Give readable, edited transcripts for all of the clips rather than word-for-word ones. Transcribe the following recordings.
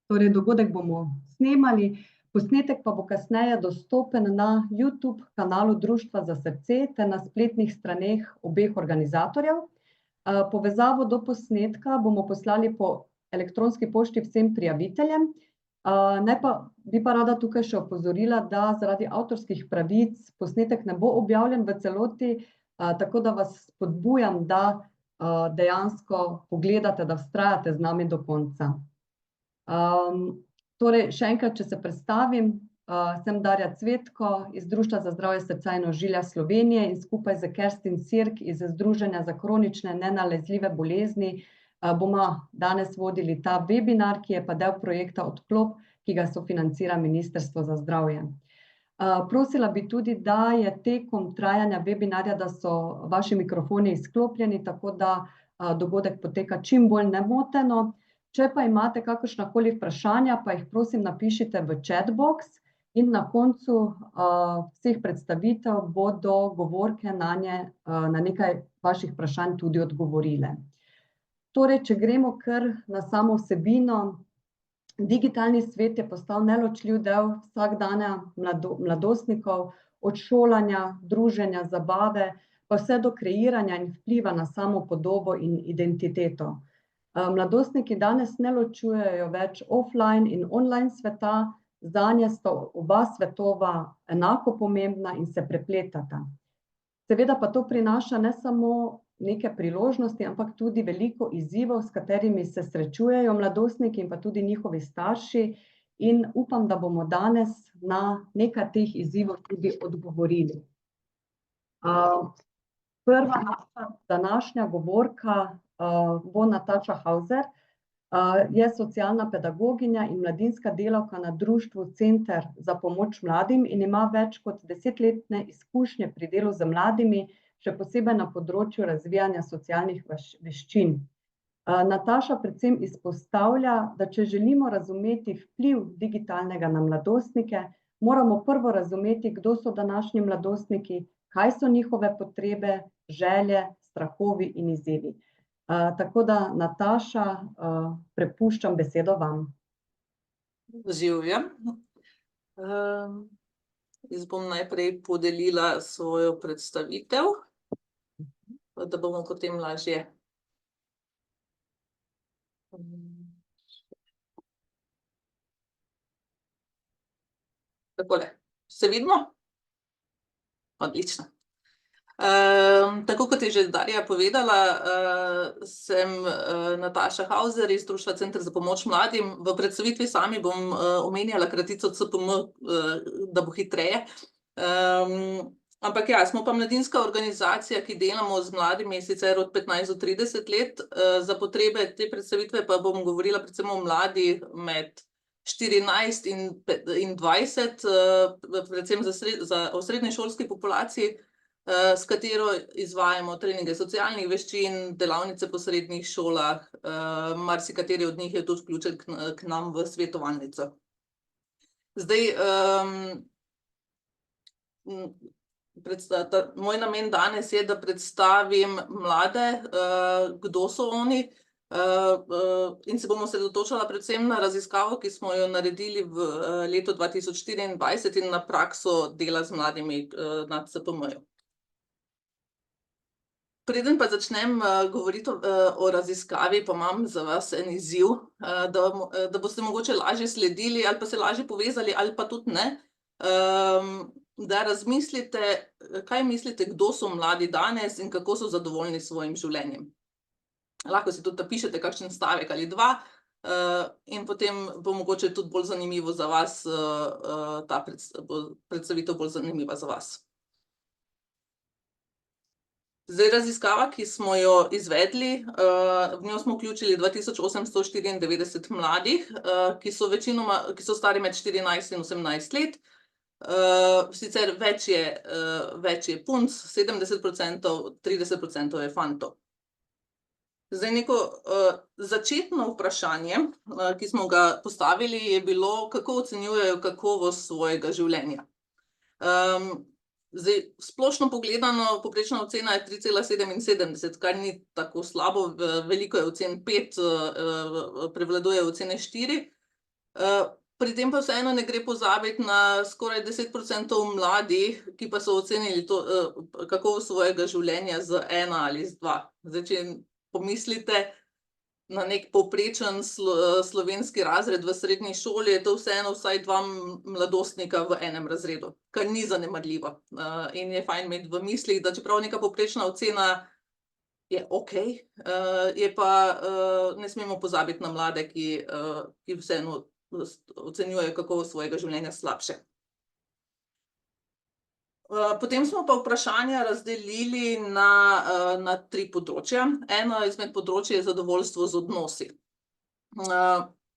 Torej, dogodek bomo snemali, posnetek pa bo kasneje dostopen na YouTube kanalu Društva za srce ter na spletnih straneh obeh organizatorjev. Povezavo do posnetka bomo poslali po elektronski pošti vsem prijaviteljem. Bi pa rada tukaj še opozorila, da zaradi avtorskih pravic posnetek ne bo objavljen v celoti, tako da vas spodbujam, da dejansko pogledate, da vztrajate z nami do konca. Torej, še enkrat, če se predstavim, sem Darja Cvetko iz Društva za zdravje srca in ožilja Slovenije in skupaj z Kerstin Sirk iz Združenja za kronične nenalezljive bolezni bomo danes vodili ta webinar, ki je pa del projekta Odklop, ki ga sofinancira Ministrstvo za zdravje. Prosila bi tudi, da je tekom trajanja webinarja, da so vaši mikrofoni izklopljeni, tako da dogodek poteka čim bolj nemoteno. Če pa imate kakršnakoli vprašanja, pa jih prosim napišite v chat box in na koncu vseh predstavitev bodo govorke na nekaj vaših vprašanj tudi odgovorile. Torej, če gremo kar na samo vsebino, digitalni svet je postal neločljiv del vsakdana mladostnikov, od šolanja, druženja, zabave, pa vse do kreiranja in vpliva na samo podobo in identiteto. Mladostniki danes ne ločujejo več offline in online sveta, zanje sta oba svetova enako pomembna in se prepletata. Seveda pa to prinaša ne samo neke priložnosti, ampak tudi veliko izzivov, s katerimi se srečujejo mladostniki in pa tudi njihovi starši, in upam, da bomo danes na nekaj teh izzivov tudi odgovorili. Prva naša današnja govorka bo Nataša Hauser, je socialna pedagoginja in mladinska delavka na društvu Center za pomoč mladim in ima več kot 10-letne izkušnje pri delu z mladimi, še posebej na področju razvijanja socialnih veščin. Nataša predvsem izpostavlja, da če želimo razumeti vpliv digitalnega na mladostnike, moramo prvo razumeti, kdo so današnji mladostniki, kaj so njihove potrebe, želje, strahovi in izzivi. Tako da, Nataša, prepuščam besedo vam. Živjo. Jaz bom najprej podelila svojo predstavitev, da bomo potem lažje. Takole, se vidimo? Odlično. Tako kot je že Darja povedala, sem Nataša Hauser iz Društva Center za pomoč mladim. V predstavitvi sami bom omenjala kratico CPM, da bo hitreje. Ampak ja, smo pa mladinska organizacija, ki delamo z mladimi sicer od 15 do 30 let. Za potrebe te predstavitve pa bom govorila predvsem o mladih med 14 in 20, predvsem o srednješolski populaciji, s katero izvajamo treninge socialnih veščin, delavnice po srednjih šolah, marsikateri od njih je tudi vključen k nam v svetovalnico. Zdaj, moj namen danes je, da predstavim mlade, kdo so oni, in se bomo osredotočala predvsem na raziskavo, ki smo jo naredili v letu 2024 in na prakso dela z mladimi na CPM-ju. Preden pa začnem govoriti o raziskavi, pa imam za vas en izziv, da boste mogoče lažje sledili ali pa se lažje povezali ali pa tudi ne, da razmislite, kaj mislite, kdo so mladi danes in kako so zadovoljni s svojim življenjem. Lahko si tudi napišete kakšen stavek ali dva, in potem bo mogoče tudi bolj zanimivo za vas, ta predstavitev bolj zanimiva za vas. Zdaj, raziskava, ki smo jo izvedli, v njo smo vključili 2894 mladih, ki so stari med 14 in 18 let. Sicer več je punc, 70%, 30% je fantov. Zdaj, neko začetno vprašanje, ki smo ga postavili, je bilo, kako ocenjujejo kakovost svojega življenja. Zdaj, splošno pogledano, povprečna ocena je 3,77, kar ni tako slabo, veliko je ocen 5, prevladujejo ocene 4. Pri tem pa vseeno ne gre pozabiti na skoraj 10% mladih, ki pa so ocenili kakovost svojega življenja z 1 ali z 2. Zdaj, če pomislite na nek povprečen slovenski razred v srednji šoli, je to vseeno vsaj 2 mladostnika v enem razredu, kar ni zanemarljivo. In je fajn imeti v mislih, da čeprav neka povprečna ocena je okej, je pa ne smemo pozabiti na mlade, ki vseeno ocenjujejo kakovost svojega življenja slabše. Potem smo pa vprašanja razdelili na 3 področja. Eno izmed področij je zadovoljstvo z odnosi.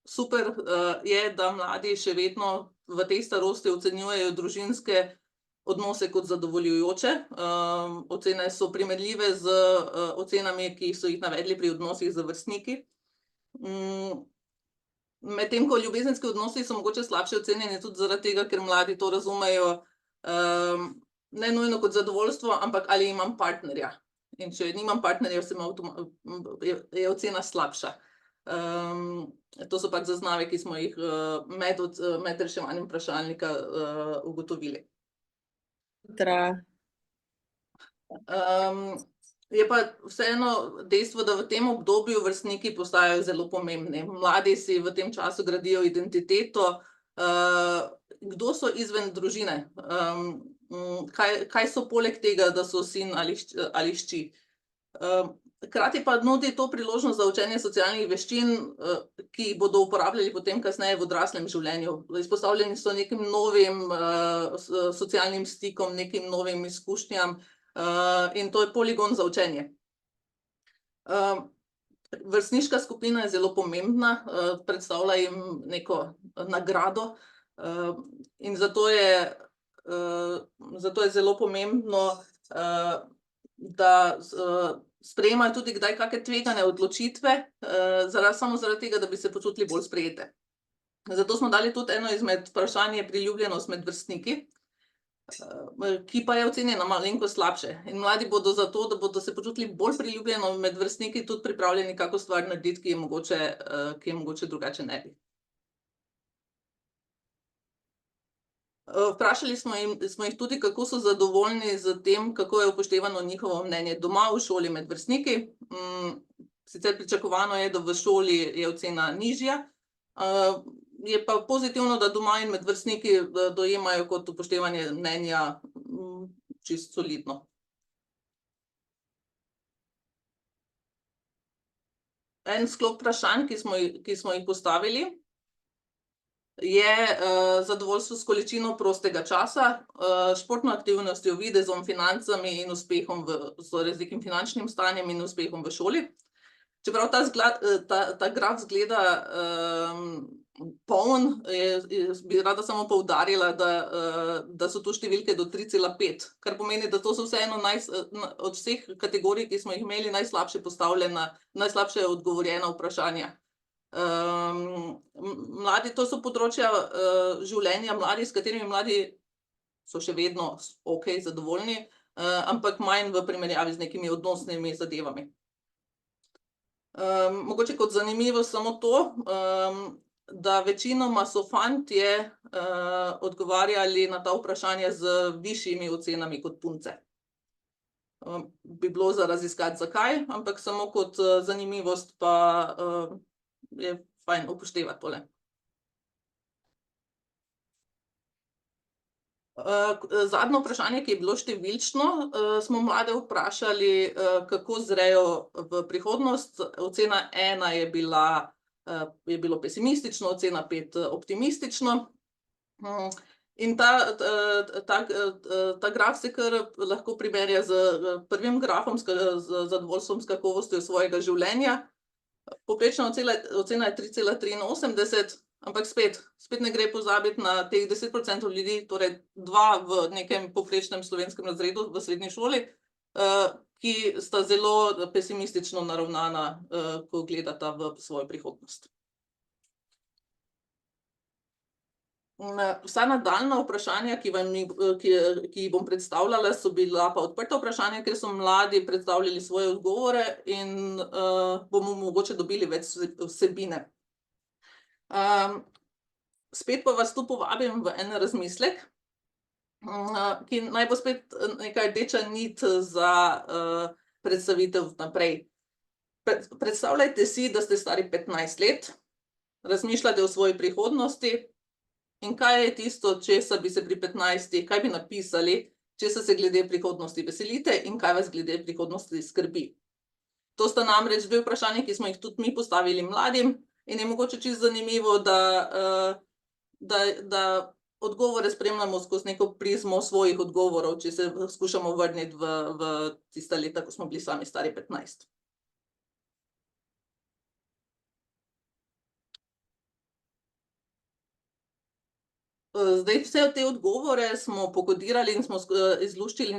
Super je, da mladi še vedno v tej starosti ocenjujejo družinske odnose kot zadovoljujoče. Ocene so primerljive z ocenami, ki so jih navedli pri odnosih z vrstniki. Medtem ko ljubezenski odnosi so mogoče slabše ocenjeni tudi zaradi tega, ker mladi to razumejo ne nujno kot zadovoljstvo, ampak ali imam partnerja. In če nimam partnerja, je ocena slabša. To so pač zaznave, ki smo jih med reševanjem vprašalnika ugotovili. Je pa vseeno dejstvo, da v tem obdobju vrstniki postajajo zelo pomembni. Mladi si v tem času gradijo identiteto. Kdo so izven družine? Kaj so poleg tega, da so sin ali hči? Hkrati pa nudi to priložnost za učenje socialnih veščin, ki jih bodo uporabljali potem kasneje v odraslem življenju. Izpostavljeni so nekim novim socialnim stikom, nekim novim izkušnjam, in to je poligon za učenje. Vrstniška skupina je zelo pomembna, predstavlja jim neko nagrado, in zato je zelo pomembno, da sprejemajo tudi kdaj kake tvegane odločitve, samo zaradi tega, da bi se počutili bolj sprejete. Zato smo dali tudi eno izmed vprašanj je priljubljenost med vrstniki, ki pa je ocenjena malenkost slabše. In mladi bodo zato, da bodo se počutili bolj priljubljeno med vrstniki, tudi pripravljeni kako stvar narediti, ki je mogoče drugače ne bi. Vprašali smo jih tudi, kako so zadovoljni s tem, kako je upoštevano njihovo mnenje doma, v šoli, med vrstniki. Sicer pričakovano je, da v šoli je ocena nižja, je pa pozitivno, da doma in med vrstniki dojemajo kot upoštevanje mnenja čisto solidno. En sklop vprašanj, ki smo jih postavili, je zadovoljstvo s količino prostega časa, športno aktivnostjo, videzom, financami in uspehom z nekim finančnim stanjem in uspehom v šoli. Čeprav ta graf izgleda poln, bi rada samo poudarila, da so tu številke do 3,5, kar pomeni, da to so vseeno od vseh kategorij, ki smo jih imeli, najslabše postavljena, najslabše odgovorjena vprašanja. Mladi, to so področja življenja mladih, s katerimi mladi so še vedno okej, zadovoljni, ampak manj v primerjavi z nekimi odnosnimi zadevami. Mogoče kot zanimivost samo to, da večinoma so fantje odgovarjali na ta vprašanja z višjimi ocenami kot punce. Bi bilo za raziskati, zakaj, ampak samo kot zanimivost pa je fajn upoštevati tole. Zadnje vprašanje, ki je bilo številčno, smo mlade vprašali, kako zrejo v prihodnost. Ocena 1 je bilo pesimistično, ocena 5 optimistično. In ta graf se kar lahko primerja z prvim grafom, z zadovoljstvom s kakovostjo svojega življenja. Povprečna ocena je 3,83, ampak spet ne gre pozabiti na teh 10% ljudi, torej 2 v nekem povprečnem slovenskem razredu v srednji šoli, ki sta zelo pesimistično naravnana, ko gledata v svojo prihodnost. Vsa nadaljnja vprašanja, ki jih bom predstavljala, so bila pa odprta vprašanja, ker so mladi predstavljali svoje odgovore in bomo mogoče dobili več vsebine. Spet pa vas tu povabim v en razmislek, ki naj bo spet neka rdeča nit za predstavitev naprej. Predstavljajte si, da ste stari 15 let, razmišljate o svoji prihodnosti in kaj je tisto, česa bi se pri 15, kaj bi napisali, česa se glede prihodnosti veselite in kaj vas glede prihodnosti skrbi. To sta namreč dve vprašanji, ki smo jih tudi mi postavili mladim in je mogoče čisto zanimivo, da odgovore spremljamo skozi neko prizmo svojih odgovorov, če se skušamo vrniti v tista leta, ko smo bili sami stari 15. Zdaj, vse te odgovore smo pokodirali in smo izluščili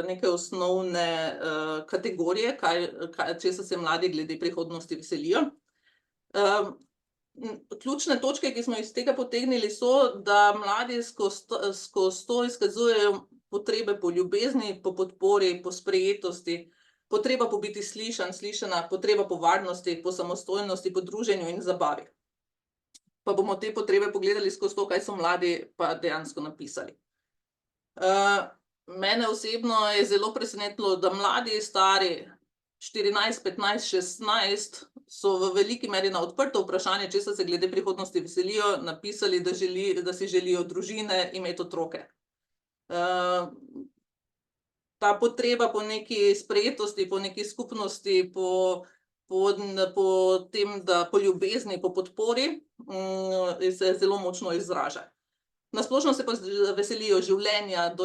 neke osnovne kategorije, česa se mladi glede prihodnosti veselijo. Ključne točke, ki smo iz tega potegnili, so, da mladi skozi to izkazujejo potrebe po ljubezni, po podpori, po sprejetosti, potreba po biti slišan, slišana, potreba po varnosti, po samostojnosti, po druženju in zabavi. Pa bomo te potrebe pogledali skozi to, kaj so mladi pa dejansko napisali. Mene osebno je zelo presenetilo, da mladi stari 14, 15, 16 so v veliki meri na odprto vprašanje, česa se glede prihodnosti veselijo, napisali, da si želijo družine, imeti otroke. Ta potreba po neki sprejetosti, po neki skupnosti, po tem, da po ljubezni, po podpori, se zelo močno izraža. Na splošno se pa veselijo življenja,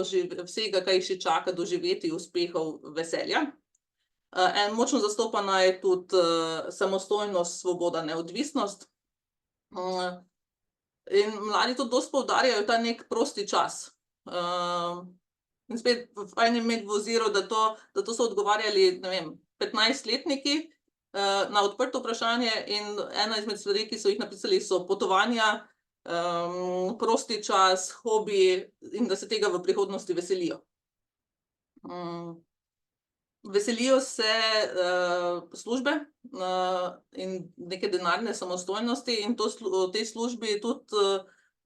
vsega, kaj jih še čaka, doživeti, uspehov, veselja. Močno zastopana je tudi samostojnost, svoboda, neodvisnost. In mladi tudi dosti poudarjajo ta nek prosti čas. In spet fajn je imeti v oziru, da to so odgovarjali, ne vem, 15-letniki, na odprto vprašanje in ena izmed stvari, ki so jih napisali, so potovanja, prosti čas, hobiji in da se tega v prihodnosti veselijo. Veselijo se službe in neke denarne samostojnosti in v tej službi tudi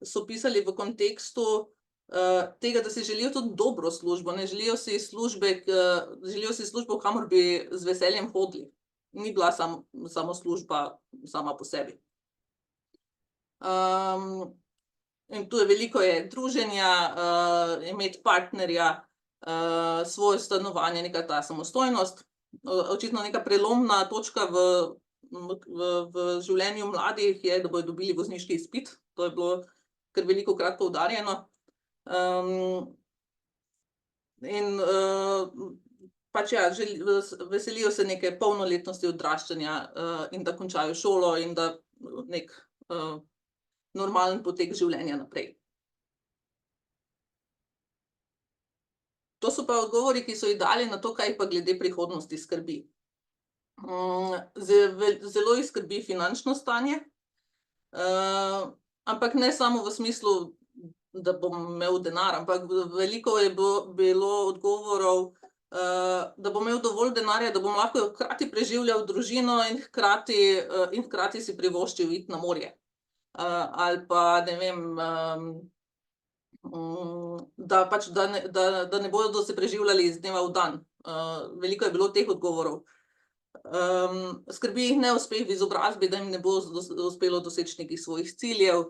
so pisali v kontekstu tega, da si želijo tudi dobro službo, ne želijo si službo, kamor bi z veseljem hodili. Ni bila samo služba sama po sebi. In tu je veliko druženja, imeti partnerja, svoje stanovanje, neka ta samostojnost. Očitno neka prelomna točka v življenju mladih je, da bodo dobili vozniški izpit. To je bilo kar velikokrat poudarjeno. In pač ja, veselijo se neke polnoletnosti, odraščanja in da končajo šolo in da nek normalen potek življenja naprej. To so pa odgovori, ki so jih dali na to, kaj pa glede prihodnosti skrbi. Zelo jih skrbi finančno stanje, ampak ne samo v smislu, da bom imel denar, ampak veliko je bilo odgovorov, da bom imel dovolj denarja, da bom lahko hkrati preživljal družino in hkrati si privoščil iti na morje. Ali pa, ne vem, da ne bodo se preživljali iz dneva v dan. Veliko je bilo teh odgovorov. Skrbi jih neuspeh v izobrazbi, da jim ne bo uspelo doseči nekih svojih ciljev.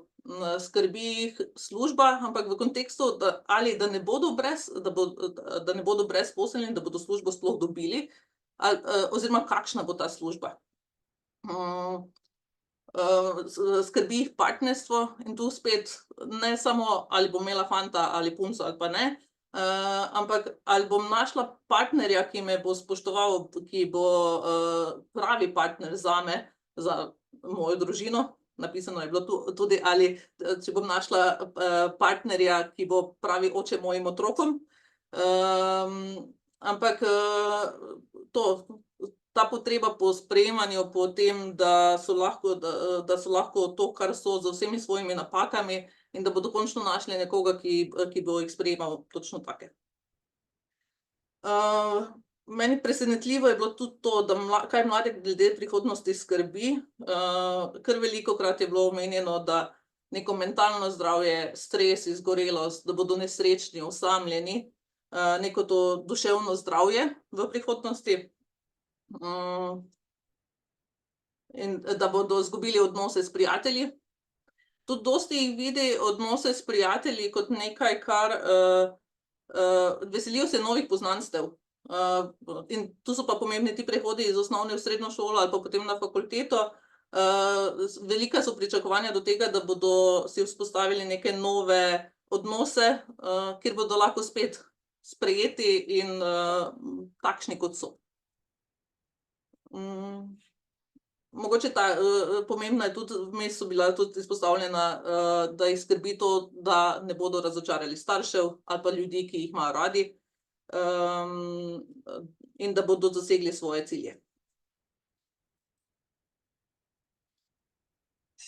Skrbi jih služba, ampak v kontekstu, da ne bodo brezposelni, da bodo službo sploh dobili, oziroma kakšna bo ta služba. Skrbi jih partnerstvo in tu spet ne samo, ali bom imela fanta ali punco ali pa ne, ampak ali bom našla partnerja, ki me bo spoštoval, ki bo pravi partner zame, za mojo družino. Napisano je bilo tudi, ali če bom našla partnerja, ki bo pravi oče mojim otrokom. Ampak ta potreba po sprejemanju, po tem, da so lahko to, kar so, z vsemi svojimi napakami in da bodo končno našli nekoga, ki bo jih sprejemal točno take. Meni presenetljivo je bilo tudi to, da kaj mlade glede prihodnosti skrbi. Kar velikokrat je bilo omenjeno, da neko mentalno zdravje, stres, izgorelost, da bodo nesrečni, osamljeni, neko to duševno zdravje v prihodnosti. In da bodo izgubili odnose s prijatelji. Tudi dosti jih vidi odnose s prijatelji kot nekaj, kar veselijo se novih poznanstev. In tu so pa pomembni ti prehodi iz osnovne v srednjo šolo ali pa potem na fakulteto. Velika so pričakovanja do tega, da bodo si vzpostavili neke nove odnose, kjer bodo lahko spet sprejeti in takšni, kot so. Mogoče pomembna je tudi, vmes so bila tudi izpostavljena, da jih skrbi to, da ne bodo razočarali staršev ali pa ljudi, ki jih imajo radi, in da bodo dosegli svoje cilje.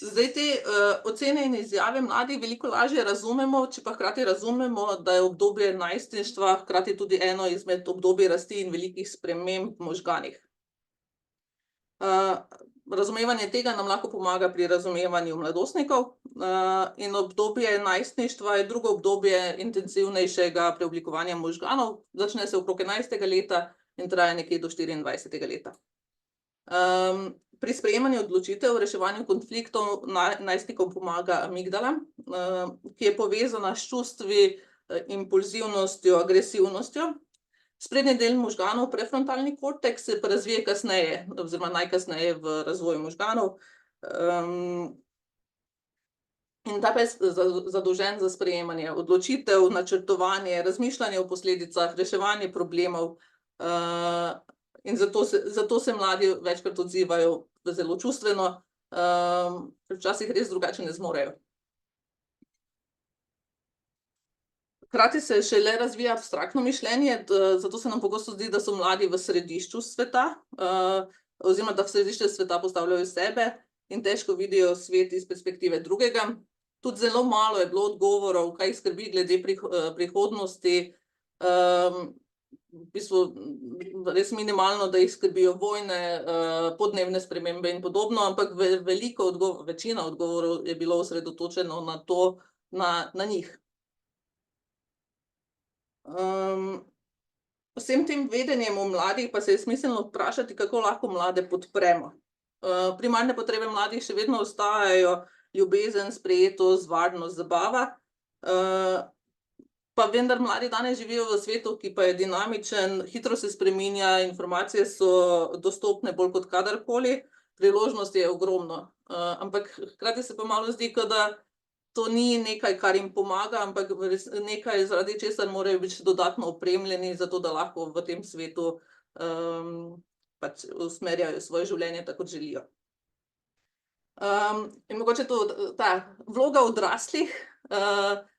Zdaj te ocene in izjave mladih veliko lažje razumemo, če pa hkrati razumemo, da je obdobje najstništva hkrati tudi eno izmed obdobij rasti in velikih sprememb v možganih. Razumevanje tega nam lahko pomaga pri razumevanju mladostnikov, in obdobje najstništva je drugo obdobje intenzivnejšega preoblikovanja možganov, začne se okrog 11. leta in traja nekje do 24. leta. Pri sprejemanju odločitev, reševanju konfliktov najstnikom pomaga amigdala, ki je povezana s čustvi, impulzivnostjo, agresivnostjo. Sprednji del možganov, prefrontalni korteks, se pa razvije kasneje, oziroma najkasneje v razvoju možganov. In ta pa je zadolžen za sprejemanje odločitev, načrtovanje, razmišljanje o posledicah, reševanje problemov, in zato se mladi večkrat odzivajo zelo čustveno, včasih res drugače ne zmorejo. Hkrati se šele razvija abstraktno mišljenje, zato se nam pogosto zdi, da so mladi v središču sveta, oziroma da v središče sveta postavljajo sebe in težko vidijo svet iz perspektive drugega. Tudi zelo malo je bilo odgovorov, kaj jih skrbi glede prihodnosti. V bistvu res minimalno, da jih skrbijo vojne, podnebne spremembe in podobno, ampak večina odgovorov je bilo osredotočeno na to, na njih. Vsem tem vedenjem o mladih pa se je smiselno vprašati, kako lahko mlade podpremo. Primarne potrebe mladih še vedno ostajajo ljubezen, sprejetost, varnost, zabava, pa vendar mladi danes živijo v svetu, ki pa je dinamičen, hitro se spreminja, informacije so dostopne bolj kot kadarkoli, priložnosti je ogromno. Ampak hkrati se pa malo zdi, kot da to ni nekaj, kar jim pomaga, ampak nekaj, zaradi česar morajo biti dodatno opremljeni, zato da lahko v tem svetu pač usmerjajo svoje življenje tako, kot želijo. In mogoče ta vloga odraslih,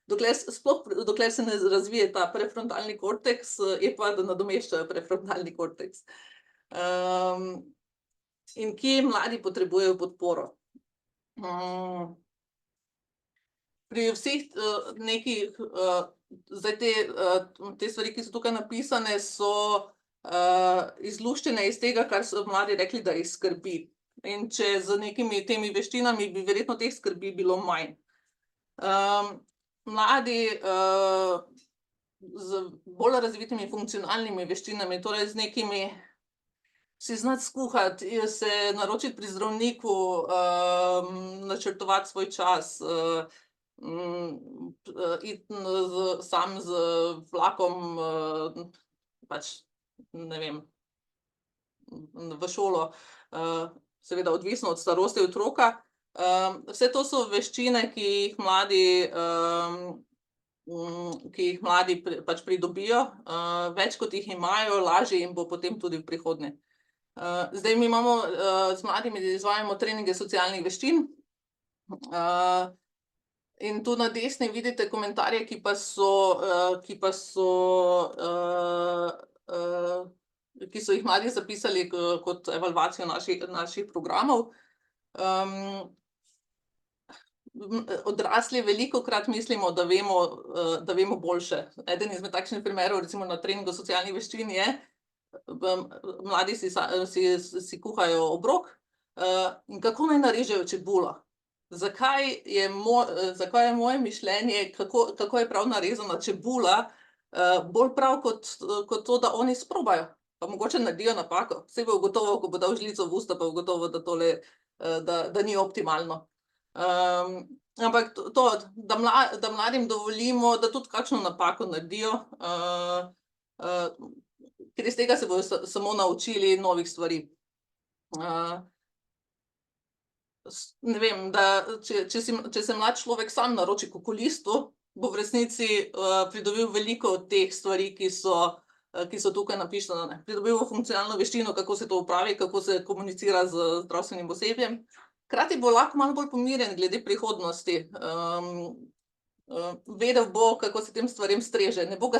dokler se ne razvije ta prefrontalni korteks, je pa, da nadomeščajo prefrontalni korteks. In kje mladi potrebujejo podporo? Pri vseh nekih, zdaj te stvari, ki so tukaj napisane, so izluščene iz tega, kar so mladi rekli, da jih skrbi. In če z nekimi temi veščinami bi verjetno teh skrbi bilo manj. Mladi z bolj razvitimi funkcionalnimi veščinami, torej z nekimi si znati skuhati, se naročiti pri zdravniku, načrtovati svoj čas, iti sam z vlakom, pač, ne vem, v šolo, seveda odvisno od starosti otroka. Vse to so veščine, ki jih mladi pač pridobijo, več kot jih imajo, lažje jim bo potem tudi v prihodnje. Zdaj mi imamo, z mladimi izvajamo treninge socialnih veščin, in tu na desni vidite komentarje, ki so jih mladi zapisali kot evalvacijo naših programov. Odrasli velikokrat mislimo, da vemo boljše. Eden izmed takšnih primerov, recimo na treningu socialnih veščin je, mladi si kuhajo obrok, in kako naj narežejo čebulo. zakaj je moje mišljenje, kako je prav narezana čebula, bolj prav kot to, da oni sprobajo, pa mogoče naredijo napako. Saj bo gotovo, ko bo dal žlico v usta, pa bo gotovo, da tole, da ni optimalno. Ampak to, da mladim dovolimo, da tudi kakšno napako naredijo, ker iz tega se bodo samo naučili novih stvari. Ne vem, da če se mlad človek sam naroči k okulistu, bo v resnici pridobil veliko od teh stvari, ki so tukaj napisane. Pridobil bo funkcionalno veščino, kako se to opravi, kako se komunicira z zdravstvenim osebjem. Hkrati bo lahko malo bolj pomirjen glede prihodnosti. Vedel bo, kako se tem stvarem streže. Ne bo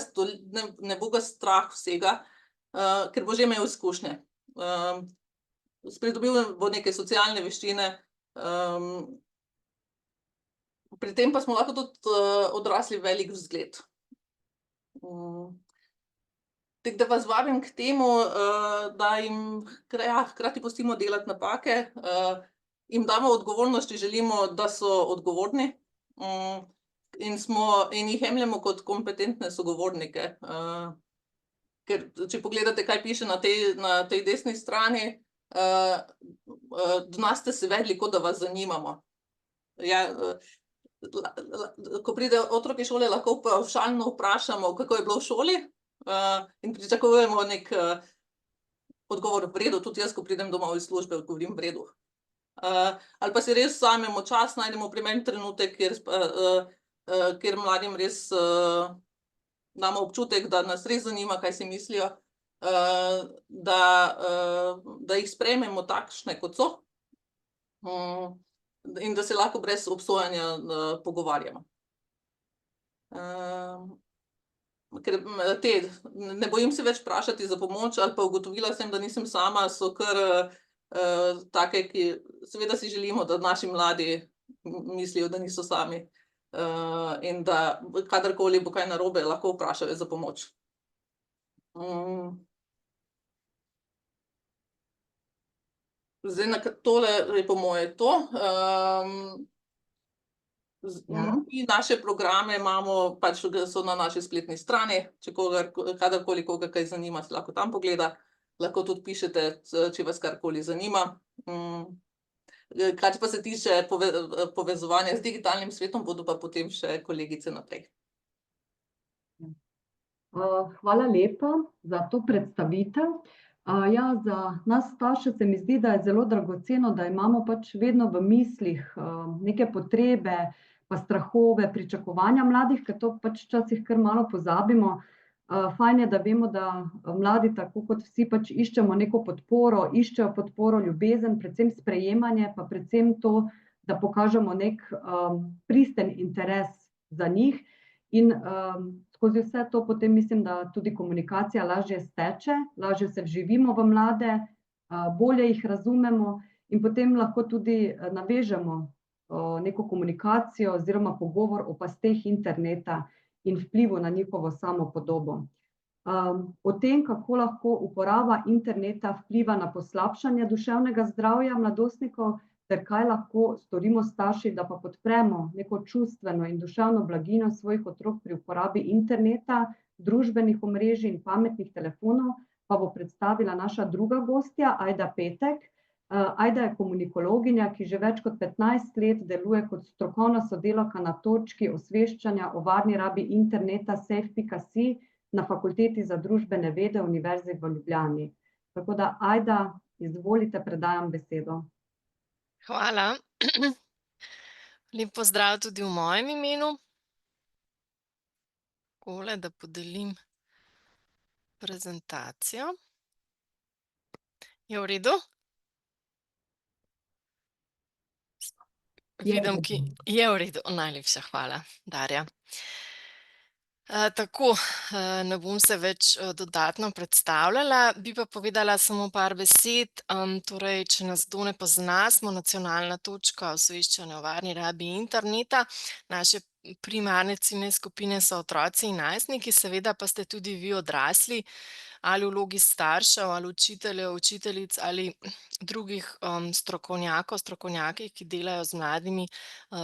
ga strah vsega, ker bo že imel izkušnje. Pridobil bo neke socialne veščine, pri tem pa smo lahko tudi odrasli velik vzgled. Tako da vas vabim k temu, da jim hkrati pustimo delati napake, jim damo odgovornost, če želimo, da so odgovorni, in jih jemljemo kot kompetentne sogovornike. Ker če pogledate, kaj piše na tej desni strani, do nas ste se vedli, kot da vas zanimamo. Ja, ko pride otrok iz šole, lahko pavšalno vprašamo, kako je bilo v šoli, in pričakujemo neki odgovor: v redu. Tudi jaz, ko pridem domov iz službe, odgovorim: v redu. Ali pa si res vzamemo čas, najdemo primeren trenutek, kjer mladim res damo občutek, da nas res zanima, kaj si mislijo, da jih sprejmemo takšne, kot so, in da se lahko brez obsojanja pogovarjamo. Ker ne bojim se več vprašati za pomoč, ali pa ugotovila sem, da nisem sama, so kar take, ki seveda si želimo, da naši mladi mislijo, da niso sami, in da kadarkoli bo kaj narobe, lahko vprašajo za pomoč. Zdaj, tole je po moje to. Mi naše programe imamo, pač so na naši spletni strani, če kadarkoli koga kaj zanima, se lahko tam pogleda. Lahko tudi pišete, če vas karkoli zanima. Kar pa se tiče povezovanja z digitalnim svetom, bodo pa potem še kolegice naprej. Hvala lepa za to predstavitev. Ja, za nas starše se mi zdi, da je zelo dragoceno, da imamo pač vedno v mislih neke potrebe, pa strahove, pričakovanja mladih, ker to pač včasih kar malo pozabimo. Fajn je, da vemo, da mladi, tako kot vsi, pač iščemo neko podporo, iščejo podporo, ljubezen, predvsem sprejemanje, pa predvsem to, da pokažemo nek pristen interes za njih. In skozi vse to potem mislim, da tudi komunikacija lažje steče, lažje se vživimo v mlade, bolje jih razumemo in potem lahko tudi navežemo neko komunikacijo oziroma pogovor o pasteh interneta in vplivu na njihovo samopodobo. O tem, kako lahko uporaba interneta vpliva na poslabšanje duševnega zdravja mladostnikov, ter kaj lahko storimo starši, da pa podpremo neko čustveno in duševno blaginjo svojih otrok pri uporabi interneta, družbenih omrežij in pametnih telefonov, pa bo predstavila naša druga gostja, Ajda Petek. Ajda je komunikologinja, ki že več kot 15 let deluje kot strokovna sodelavka na točki osveščanja o varni rabi interneta safe.si na Fakulteti za družbene vede Univerze v Ljubljani. Tako da, Ajda, izvolite, predajam besedo. Hvala. Lep pozdrav tudi v mojem imenu. Takole, da podelim prezentacijo. Je v redu? Vidim, je v redu. Najlepša hvala, Darja. Tako, ne bom se več dodatno predstavljala, bi pa povedala samo par besed. Torej, če nas kdo ne pozna, smo nacionalna točka osveščanja o varni rabi interneta. Naše primarne ciljne skupine so otroci in najstniki, seveda pa ste tudi vi odrasli ali v vlogi staršev ali učiteljev, učiteljic ali drugih strokovnjaki, ki delajo z mladimi,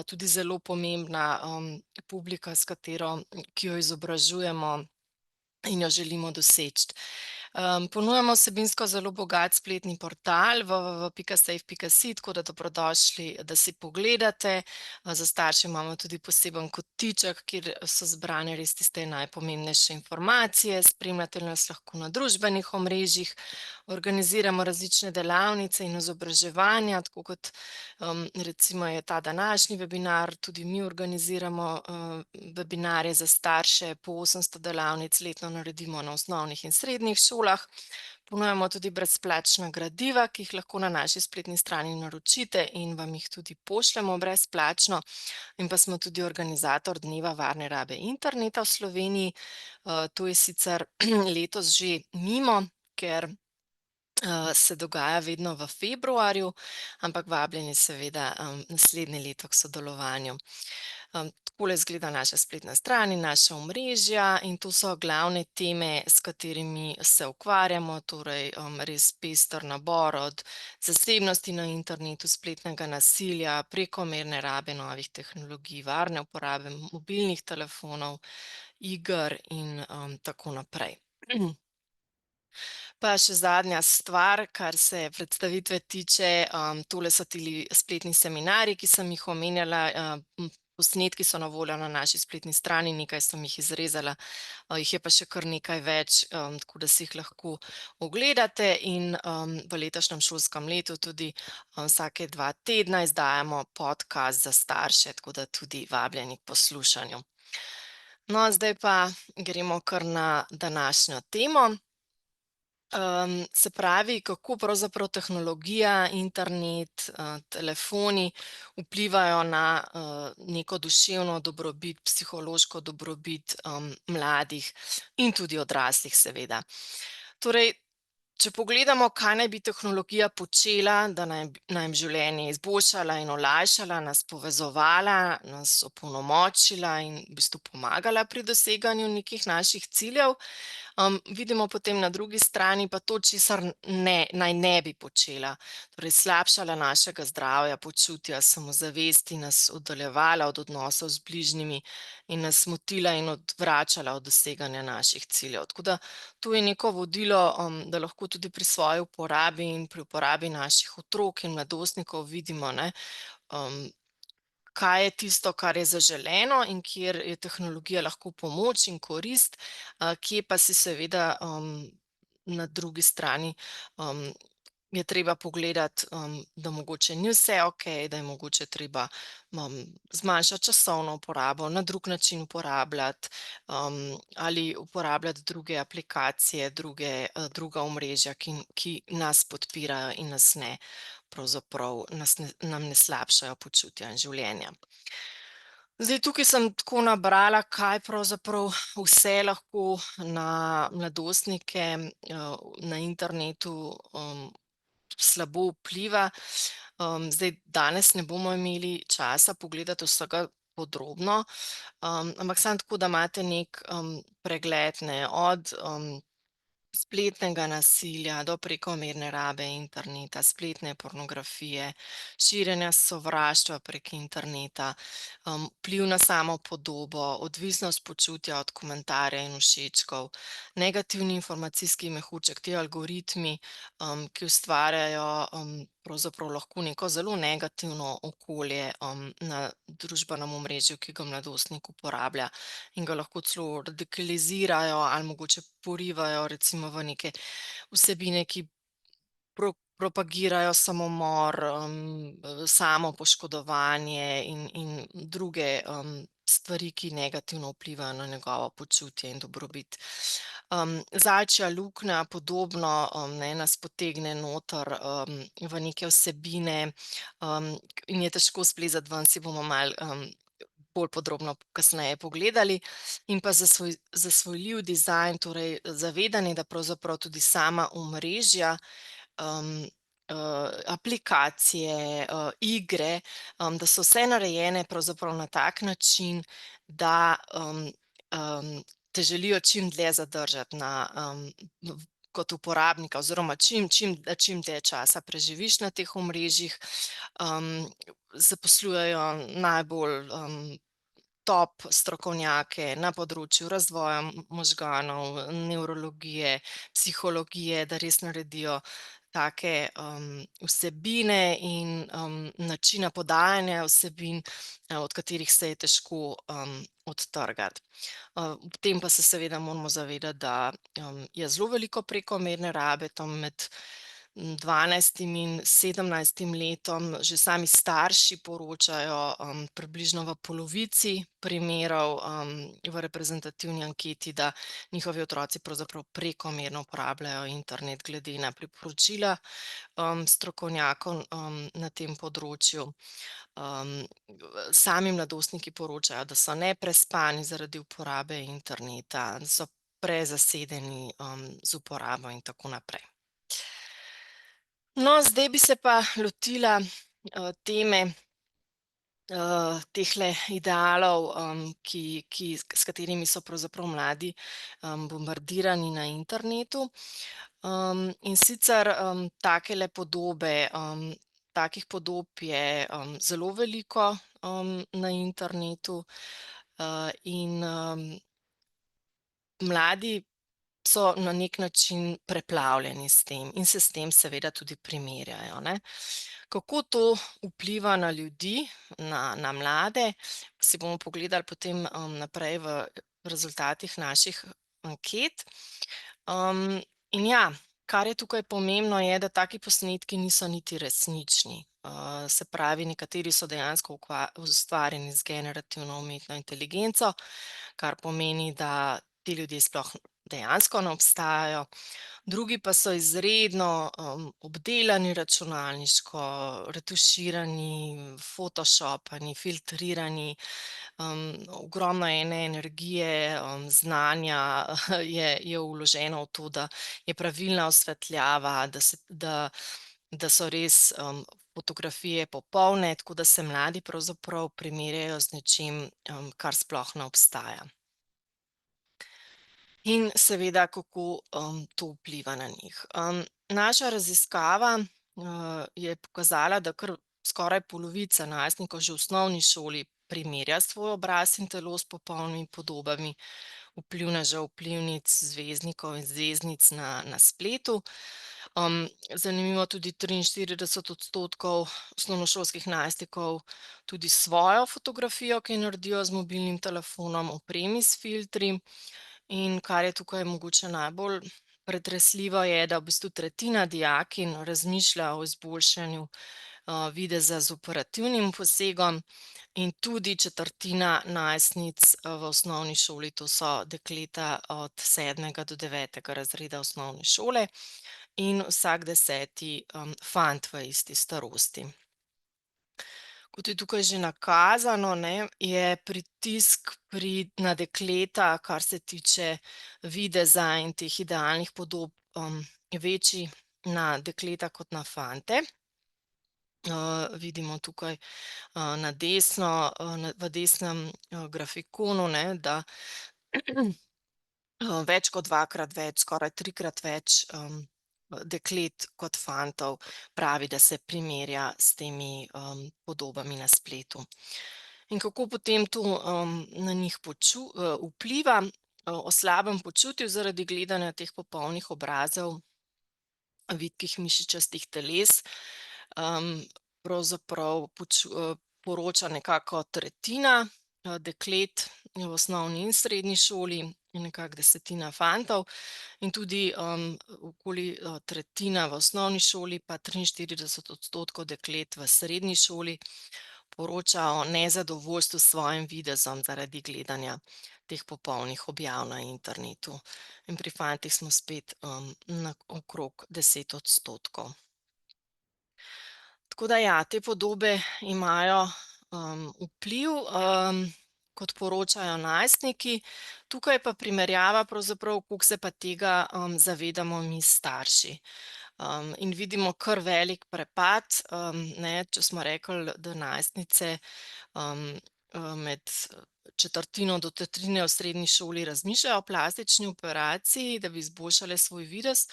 tudi zelo pomembna publika, ki jo izobražujemo in jo želimo doseči. Ponujamo vsebinsko zelo bogat spletni portal www.safe.si, tako da dobrodošli, da si pogledate. Za starše imamo tudi poseben kotiček, kjer so zbrane res tiste najpomembnejše informacije. Spremljate nas lahko na družbenih omrežjih, organiziramo različne delavnice in izobraževanja, tako kot recimo je ta današnji webinar, tudi mi organiziramo webinarje za starše, po 800 delavnic letno naredimo na osnovnih in srednjih šolah. Ponujamo tudi brezplačna gradiva, ki jih lahko na naši spletni strani naročite in vam jih tudi pošljemo brezplačno. In pa smo tudi organizator Dneva varne rabe interneta v Sloveniji. To je sicer letos že mimo, ker se dogaja vedno v februarju, ampak vabljeni seveda naslednje leto k sodelovanju. Takole izgleda naša spletna stran in naša omrežja in to so glavne teme, s katerimi se ukvarjamo, torej res pester nabor od zasebnosti na internetu, spletnega nasilja, prekomerne rabe novih tehnologij, varne uporabe mobilnih telefonov, iger in tako naprej. Pa še zadnja stvar, kar se predstavitve tiče, tole so tili spletni seminarji, ki sem jih omenjala, posnetki so na voljo na naši spletni strani, nekaj sem jih izrezala, jih je pa še kar nekaj več, tako da si jih lahko ogledate in v letošnjem šolskem letu tudi vsake 2 tedna izdajamo podcast za starše, tako da tudi vabljeni k poslušanju. No, zdaj pa gremo kar na današnjo temo. Se pravi, kako pravzaprav tehnologija, internet, telefoni vplivajo na neko duševno dobrobit, psihološko dobrobit mladih in tudi odraslih seveda. Torej, če pogledamo, kaj naj bi tehnologija počela, da naj jim življenje izboljšala in olajšala, nas povezovala, nas opolnomočila in v bistvu pomagala pri doseganju nekih naših ciljev, vidimo potem na drugi strani pa to, česar naj ne bi počela. Torej slabšala našega zdravja, počutja, samozavesti, nas oddaljevala od odnosov z bližnjimi in nas motila in odvračala od doseganja naših ciljev. Tako da to je neko vodilo, da lahko tudi pri svoji uporabi in pri uporabi naših otrok in mladostnikov vidimo, ne, kaj je tisto, kar je zaželeno in kjer je tehnologija lahko pomoč in korist, kje pa si seveda na drugi strani je treba pogledati, da mogoče ni vse okej, da je mogoče treba zmanjšati časovno uporabo, na drug način uporabljati, ali uporabljati druge aplikacije, druga omrežja, ki nas podpirajo in nas ne, pravzaprav nam ne slabšajo počutja in življenja. Zdaj, tukaj sem tako nabrala, kaj pravzaprav vse lahko na mladostnike na internetu slabo vpliva. Zdaj, danes ne bomo imeli časa pogledati vsega podrobno, ampak samo tako, da imate neki pregled, ne, od spletnega nasilja do prekomerne rabe interneta, spletne pornografije, širjenja sovraštva prek interneta, vpliv na samopodobo, odvisnost počutja od komentarja in všečkov, negativni informacijski mehurček, ti algoritmi, ki ustvarjajo pravzaprav lahko neko zelo negativno okolje na družbenem omrežju, ki ga mladostnik uporablja in ga lahko celo radikalizirajo ali mogoče porivajo recimo v neke vsebine, ki propagirajo samomor, samopoškodovanje in druge stvari, ki negativno vplivajo na njegovo počutje in dobrobit. Zajčja luknja podobno, ne, nas potegne noter v neke vsebine in je težko splezati ven, si bomo malo bolj podrobno kasneje pogledali. In pa zasvojljiv dizajn, torej zavedanje, da pravzaprav tudi sama omrežja aplikacije, igre, da so vse narejene pravzaprav na tak način, da te želijo čim dlje zadržati kot uporabnika oziroma čim dlje časa preživiš na teh omrežjih. Zaposlujejo najbolj top strokovnjake na področju razvoja možganov, nevrologije, psihologije, da res naredijo take vsebine in načina podajanja vsebin, od katerih se je težko odtrgati. Ob tem pa se seveda moramo zavedati, da je zelo veliko prekomerne rabe, tam med 12 in 17 letom že sami starši poročajo približno v polovici primerov v reprezentativni anketi, da njihovi otroci pravzaprav prekomerno uporabljajo internet glede na priporočila strokovnjakov na tem področju. Sami mladostniki poročajo, da so neprespani zaradi uporabe interneta, da so prezasedeni z uporabo in tako naprej. No, zdaj bi se pa lotila teme tehle idealov, s katerimi so pravzaprav mladi bombardirani na internetu. In sicer takele podobe, takih podob je zelo veliko na internetu in mladi so na nek način preplavljeni s tem in se s tem seveda tudi primerjajo, ne. Kako to vpliva na ljudi, na mlade, si bomo pogledali potem naprej v rezultatih naših anket. In ja, kar je tukaj pomembno, je, da taki posnetki niso niti resnični. Se pravi, nekateri so dejansko ustvarjeni z generativno umetno inteligenco, kar pomeni, da ti ljudje sploh dejansko ne obstajajo. Drugi pa so izredno obdelani računalniško, retuširani, photoshopani, filtrirani, ogromno ene energije, znanja je vloženo v to, da je pravilna osvetljava, da so res fotografije popolne, tako da se mladi pravzaprav primerjajo z nečim, kar sploh ne obstaja. In seveda, kako to vpliva na njih. Naša raziskava je pokazala, da kar skoraj polovica najstnikov že v osnovni šoli primerja svoj obraz in telo s popolnimi podobami vplivnežev, vplivnic, zvezdnikov in zvezdnic na spletu. Zanimivo, tudi 43% osnovnošolskih najstnikov tudi svojo fotografijo, ki jo naredijo z mobilnim telefonom, opremi s filtri. In kar je tukaj mogoče najbolj pretresljivo, je, da v bistvu tretjina dijakinj razmišlja o izboljšanju videza z operativnim posegom in tudi četrtina najstnic v osnovni šoli, to so dekleta od 7. do 9. razreda osnovne šole, in vsak 10. fant v isti starosti. Kot je tukaj že nakazano, ne, je pritisk na dekleta, kar se tiče videza in teh idealnih podob, večji na dekleta kot na fante. Vidimo tukaj na desno, v desnem grafikonu, ne, da več kot dvakrat več, skoraj trikrat več deklet kot fantov pravi, da se primerja s temi podobami na spletu. In kako potem to na njih vpliva? O slabem počutju zaradi gledanja teh popolnih obrazov vitkih mišičastih teles pravzaprav poroča nekako tretjina deklet v osnovni in srednji šoli in nekako 10% fantov, in tudi okoli tretjina v osnovni šoli, pa 43% deklet v srednji šoli poroča o nezadovoljstvu s svojim videzom zaradi gledanja teh popolnih objav na internetu. In pri fantih smo spet na okrog 10%. Tako da ja, te podobe imajo vpliv, kot poročajo najstniki. Tukaj pa primerjava pravzaprav, koliko se pa tega zavedamo mi starši. In vidimo kar velik prepad, ne, če smo rekli, da najstnice med četrtino do tretjine v srednji šoli razmišljajo o plastični operaciji, da bi izboljšale svoj videz,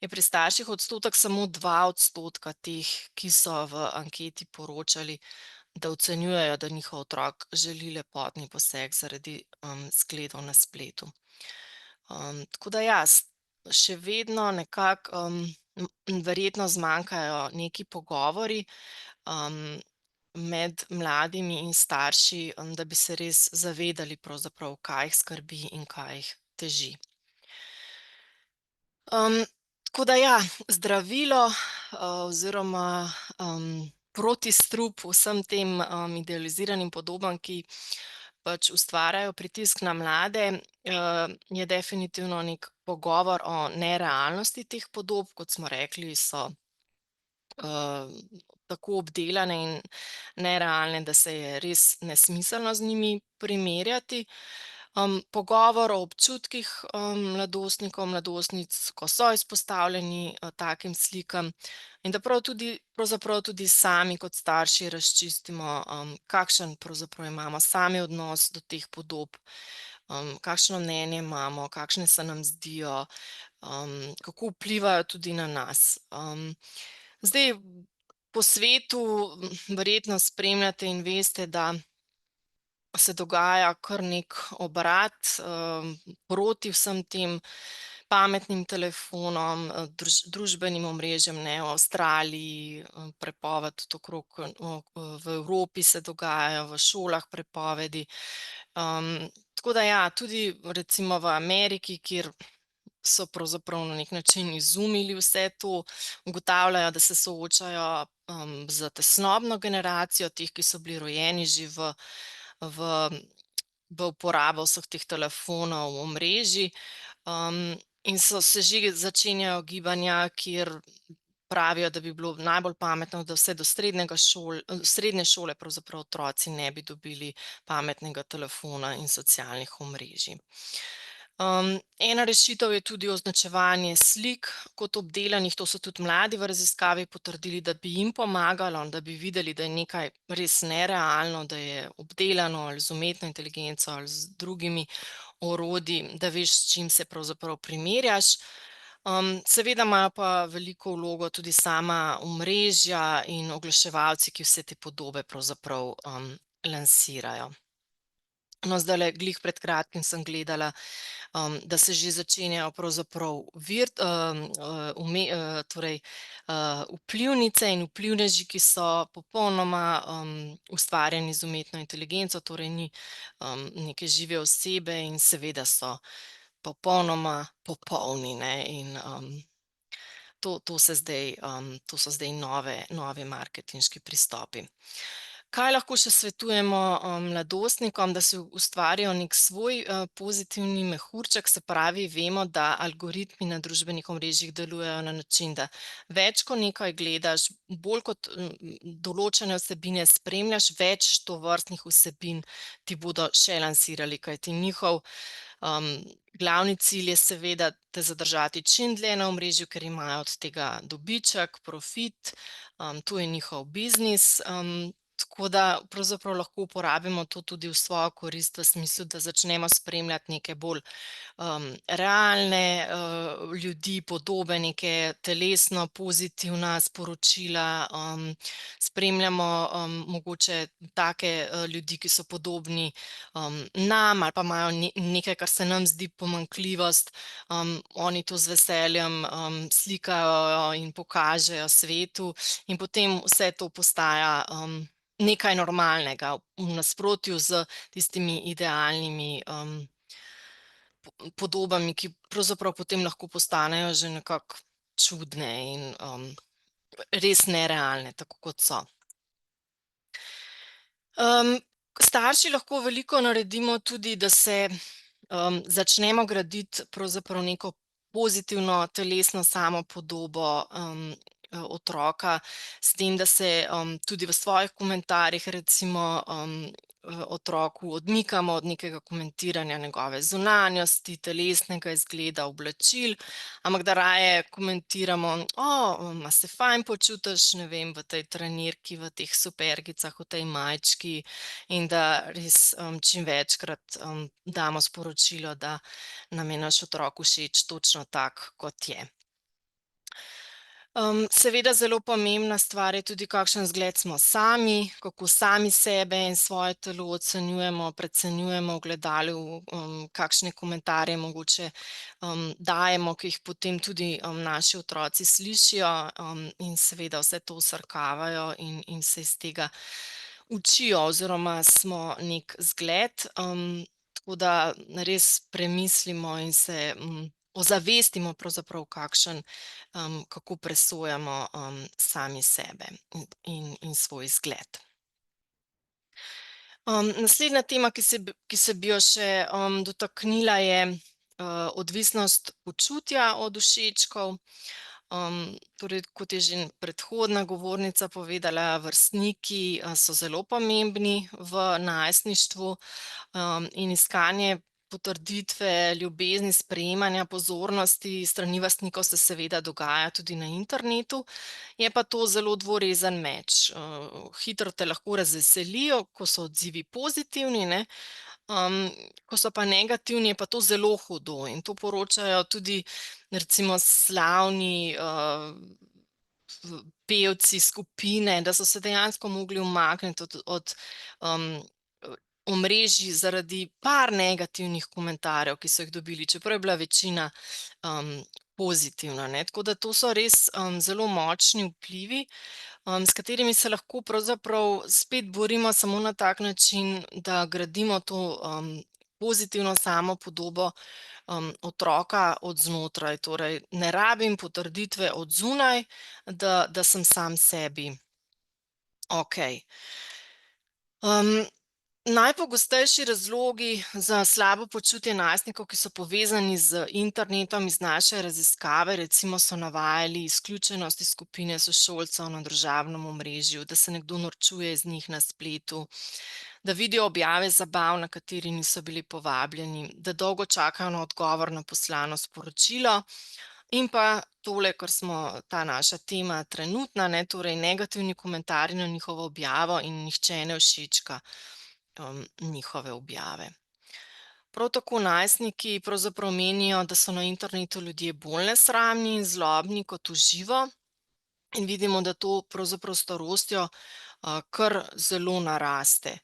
je pri starših odstotek samo 2% teh, ki so v anketi poročali, da ocenjujejo, da njihov otrok želi lepotni poseg zaradi zgledov na spletu. Tako da ja, še vedno nekako verjetno zmanjkajo neki pogovori med mladimi in starši, da bi se res zavedali pravzaprav, kaj jih skrbi in kaj jih teži. Tako da ja, zdravilo oziroma protistrup vsem tem idealiziranim podobam, ki pač ustvarjajo pritisk na mlade, je definitivno neki pogovor o nerealnosti teh podob, kot smo rekli, so tako obdelane in nerealne, da se je res nesmiselno z njimi primerjati. Pogovor o občutkih mladostnikov, mladostnic, ko so izpostavljeni takim slikam, in da pravzaprav tudi sami kot starši razčistimo, kakšen pravzaprav imamo sami odnos do teh podob, kakšno mnenje imamo, kakšne se nam zdijo, kako vplivajo tudi na nas. Zdaj, po svetu verjetno spremljate in veste, da se dogaja kar neki obrat proti vsem tem pametnim telefonom, družbenim omrežjem, ne, v Avstraliji, prepoved tudi okrog v Evropi se dogajajo, v šolah prepovedi. Tako da ja, tudi recimo v Ameriki, kjer so pravzaprav na neki način izumili vse to, ugotavljajo, da se soočajo z tesnobno generacijo teh, ki so bili rojeni že v uporabo vseh teh telefonov, omrežij, in se že začenjajo gibanja, kjer pravijo, da bi bilo najbolj pametno, da vse do srednje šole pravzaprav otroci ne bi dobili pametnega telefona in socialnih omrežij. Ena rešitev je tudi označevanje slik kot obdelanih, to so tudi mladi v raziskavi potrdili, da bi jim pomagalo, da bi videli, da je nekaj res nerealno, da je obdelano ali z umetno inteligenco ali z drugimi orodji, da veš, s čim se pravzaprav primerjaš. Seveda imajo pa veliko vlogo tudi sama omrežja in oglaševalci, ki vse te podobe pravzaprav lansirajo. No, zdajle glih pred kratkim sem gledala, da se že začenjajo pravzaprav vplivnice in vplivneži, ki so popolnoma ustvarjeni z umetno inteligenco, torej ni neke žive osebe in seveda so popolnoma popolni, ne, in to so zdaj novi marketinški pristopi. Kaj lahko še svetujemo mladostnikom, da si ustvarijo nek svoj pozitivni mehurček, se pravi, vemo, da algoritmi na družbenih omrežjih delujejo na način, da več ko nekaj gledaš, bolj kot določene vsebine spremljaš, več tovrstnih vsebin ti bodo še lansirali, kajti njihov glavni cilj je seveda te zadržati čim dlje na omrežju, ker imajo od tega dobiček, profit, to je njihov biznis. Tako da pravzaprav lahko uporabimo to tudi v svojo korist, v smislu, da začnemo spremljati neke bolj realne ljudi, podobe, neke telesno pozitivna sporočila, spremljamo mogoče take ljudi, ki so podobni nam ali pa imajo nekaj, kar se nam zdi pomanjkljivost, oni to z veseljem slikajo in pokažejo svetu in potem vse to postaja nekaj normalnega, v nasprotju s tistimi idealnimi podobami, ki pravzaprav potem lahko postanejo že nekako čudne in res nerealne, tako kot so. Starši lahko veliko naredimo tudi, da se začnemo graditi pravzaprav neko pozitivno telesno samopodobo otroka, s tem, da se tudi v svojih komentarjih recimo otroku odmikamo od nekega komentiranja njegove zunanjosti, telesnega izgleda, oblačil, ampak da raje komentiramo, a se fajn počutiš, ne vem, v tej trenirki, v teh supergicah, v tej majčki, in da res čim večkrat damo sporočilo, da nam je naš otrok všeč točno tak, kot je. Seveda zelo pomembna stvar je tudi, kakšen zgled smo sami, kako sami sebe in svoje telo ocenjujemo, precenjujemo v ogledalu, kakšne komentarje mogoče dajemo, ki jih potem tudi naši otroci slišijo, in seveda vse to vsrkavajo in se iz tega učijo oziroma smo neki zgled. Tako da res premislimo in se ozavestimo pravzaprav, kako presojamo sami sebe in svoj izgled. Naslednja tema, ki se bi jo še dotaknila, je odvisnost počutja od všečkov. Torej, kot je že predhodna govornica povedala, vrstniki so zelo pomembni v najstništvu, in iskanje potrditve, ljubezni, sprejemanja pozornosti s strani vrstnikov se seveda dogaja tudi na internetu. Je pa to zelo dvorezen meč. Hitro te lahko razveselijo, ko so odzivi pozitivni, ne. Ko so pa negativni, je pa to zelo hudo, in to poročajo tudi recimo slavni pevci, skupine, da so se dejansko mogli umakniti od omrežij zaradi par negativnih komentarjev, ki so jih dobili, čeprav je bila večina pozitivna, ne. Tako da to so res zelo močni vplivi, s katerimi se lahko pravzaprav spet borimo samo na tak način, da gradimo to pozitivno samopodobo otroka od znotraj. Torej, ne rabim potrditve od zunaj, da sem sam sebi okej. Najpogostejši razlogi za slabo počutje najstnikov, ki so povezani z internetom, iz naše raziskave, recimo so navajali izključenost iz skupine sošolcev na družabnem omrežju, da se nekdo norčuje iz njih na spletu, da vidijo objave zabav, na kateri niso bili povabljeni, da dolgo čakajo na odgovor na poslano sporočilo, in pa tole, kar smo, ta naša tema trenutna, ne, torej negativni komentarji na njihovo objavo in nihče ne všečka njihove objave. Prav tako najstniki pravzaprav menijo, da so na internetu ljudje bolj nesramni in zlobni kot v živo, in vidimo, da to pravzaprav s starostjo kar zelo naraste.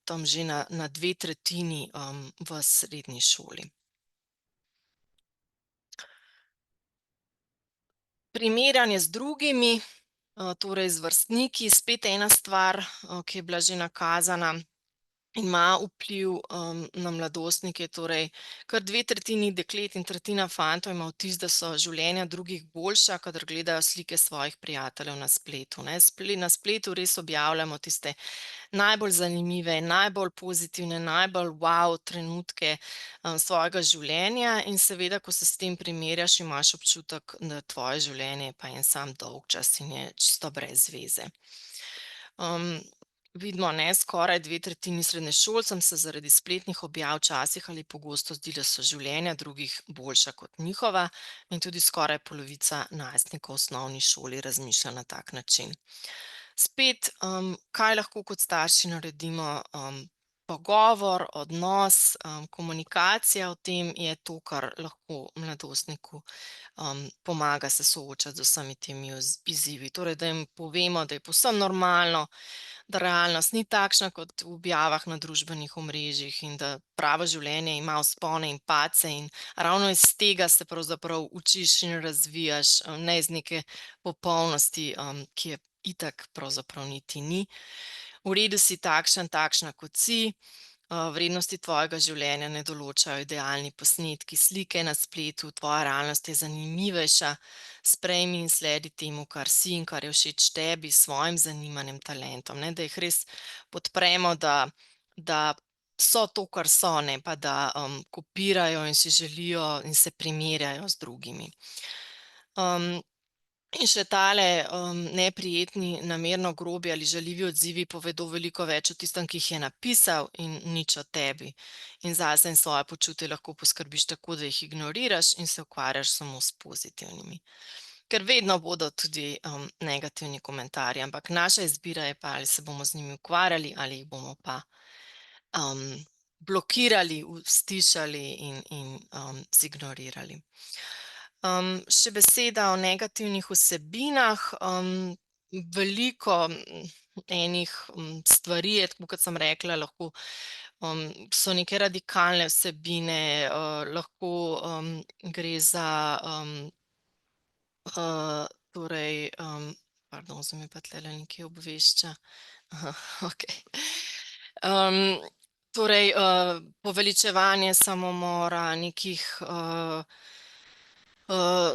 Tam že na 2/3 v srednji šoli. Primerjanje z drugimi, torej z vrstniki, spet ena stvar, ki je bila že nakazana, ima vpliv na mladostnike. Torej kar 2/3 deklet in 1/3 fantov ima vtis, da so življenja drugih boljša, kadar gledajo slike svojih prijateljev na spletu, ne. Na spletu res objavljamo tiste najbolj zanimive, najbolj pozitivne, najbolj trenutke svojega življenja, in seveda, ko se s tem primerjaš, imaš občutek, da tvoje življenje je pa en sam dolgčas in je čisto brez veze. Vidimo, ne, skoraj 2/3 srednješolcem se zaradi spletnih objav včasih ali pogosto zdi, da so življenja drugih boljša kot njihova, in tudi skoraj polovica najstnikov v osnovni šoli razmišlja na tak način. Spet, kaj lahko kot starši naredimo? Pogovor, odnos, komunikacija o tem je to, kar lahko mladostniku pomaga se soočati z vsemi temi izzivi. Torej, da jim povemo, da je povsem normalno, da realnost ni takšna kot v objavah na družbenih omrežjih, in da pravo življenje ima vzpone in padce, in ravno iz tega se pravzaprav učiš in razvijaš, ne iz neke popolnosti, ki je itak pravzaprav niti ni. V redu si takšen, takšna, kot si. Vrednosti tvojega življenja ne določajo idealni posnetki, slike na spletu, tvoja realnost je zanimivejša. Sprejmi in sledi temu, kar si in kar je všeč tebi, svojim zanimanjem, talentom, ne, da jih res podpremo, da so to, kar so, ne pa da kopirajo in si želijo in se primerjajo z drugimi. In še tale neprijetni, namerno grobi ali žaljivi odzivi povedo veliko več o tistem, ki jih je napisal, in nič o tebi. In zase in svoje počutje lahko poskrbiš tako, da jih ignoriraš in se ukvarjaš samo s pozitivnimi. Ker vedno bodo tudi negativni komentarji, ampak naša izbira je pa, ali se bomo z njimi ukvarjali ali jih bomo pa blokirali, stišali in zignorirali. Še beseda o negativnih vsebinah. Veliko enih stvari je, tako kot sem rekla, lahko so neke radikalne vsebine, lahko gre za torej, pardon, zdaj me pa tlele nekaj obvešča. Okej. Torej, poveličevanje samomora, nekih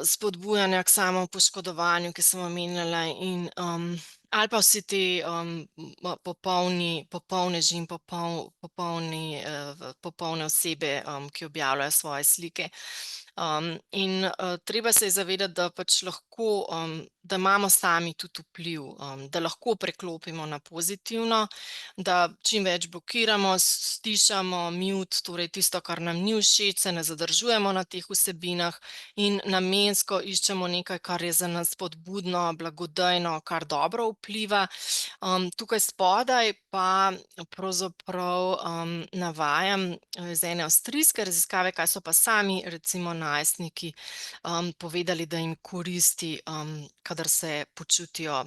spodbujanja k samopoškodovanju, ki sem omenjala, in ali pa vsi te popolneži in popolne osebe, ki objavljajo svoje slike. In treba se je zavedati, da pač lahko, da imamo sami tudi vpliv, da lahko preklopimo na pozitivno, da čim več blokiramo, stišamo, mute, torej tisto, kar nam ni všeč, se ne zadržujemo na teh vsebinah in namensko iščemo nekaj, kar je za nas spodbudno, blagodejno, kar dobro vpliva. Tukaj spodaj pa pravzaprav navajam iz ene avstrijske raziskave, kaj so pa sami recimo najstniki povedali, da jim koristi, kadar se počutijo,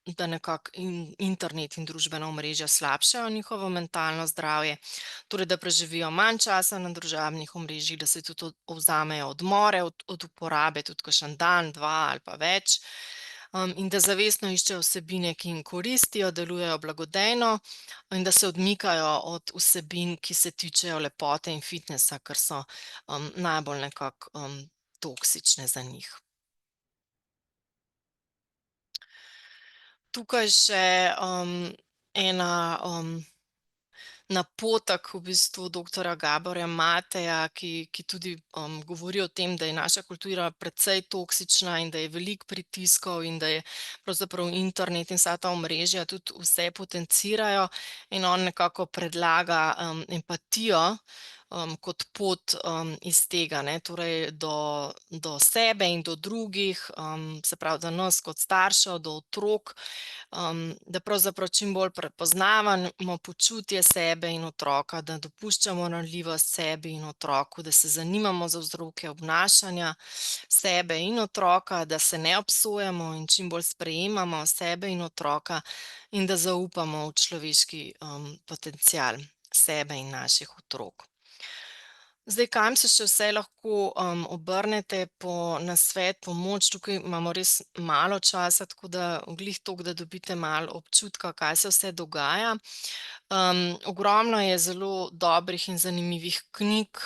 da nekako internet in družbena omrežja slabšajo njihovo mentalno zdravje, torej da preživijo manj časa na družabnih omrežjih, da se tudi vzamejo odmore od uporabe, tudi kakšen dan, dva ali pa več, in da zavestno iščejo vsebine, ki jim koristijo, delujejo blagodejno, in da se odmikajo od vsebin, ki se tičejo lepote in fitnesa, ker so najbolj nekako toksične za njih. Tukaj še ena napotek v bistvu doktorja Gaborja Mateja, ki tudi govori o tem, da je naša kultura precej toksična in da je veliko pritiskov in da je pravzaprav internet in vsa ta omrežja tudi vse potencirajo, in on nekako predlaga empatijo kot pot iz tega, ne, torej do sebe in do drugih, se pravi, do nas kot staršev, do otrok, da pravzaprav čim bolj prepoznavamo počutje sebe in otroka, da dopuščamo ranljivost sebi in otroku, da se zanimamo za vzroke obnašanja sebe in otroka, da se ne obsojamo in čim bolj sprejemamo sebe in otroka in da zaupamo v človeški potencial sebe in naših otrok. Zdaj, kam se še vse lahko obrnete po nasvet, pomoč? Tukaj imamo res malo časa, tako da glih toliko, da dobite malo občutka, kaj se vse dogaja. Ogromno je zelo dobrih in zanimivih knjig,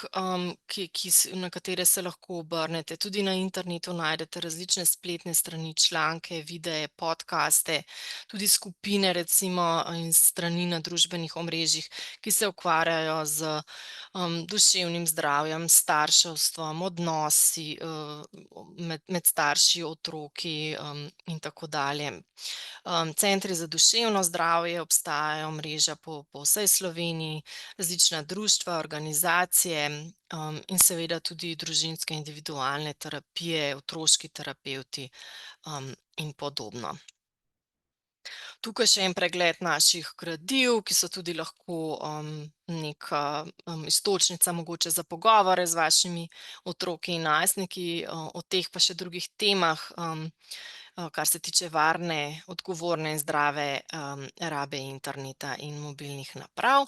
na katere se lahko obrnete. Tudi na internetu najdete različne spletne strani, članke, videe, podcaste, tudi skupine recimo in strani na družbenih omrežjih, ki se ukvarjajo z duševnim zdravjem, starševstvom, odnosi med starši, otroki in tako dalje. Centri za duševno zdravje obstajajo, mreža po vsej Sloveniji, različna društva, organizacije in seveda tudi družinske individualne terapije, otroški terapevti in podobno. Tukaj še en pregled naših gradiv, ki so tudi lahko neka iztočnica mogoče za pogovore z vašimi otroki in najstniki, o teh pa še drugih temah, kar se tiče varne, odgovorne in zdrave rabe interneta in mobilnih naprav.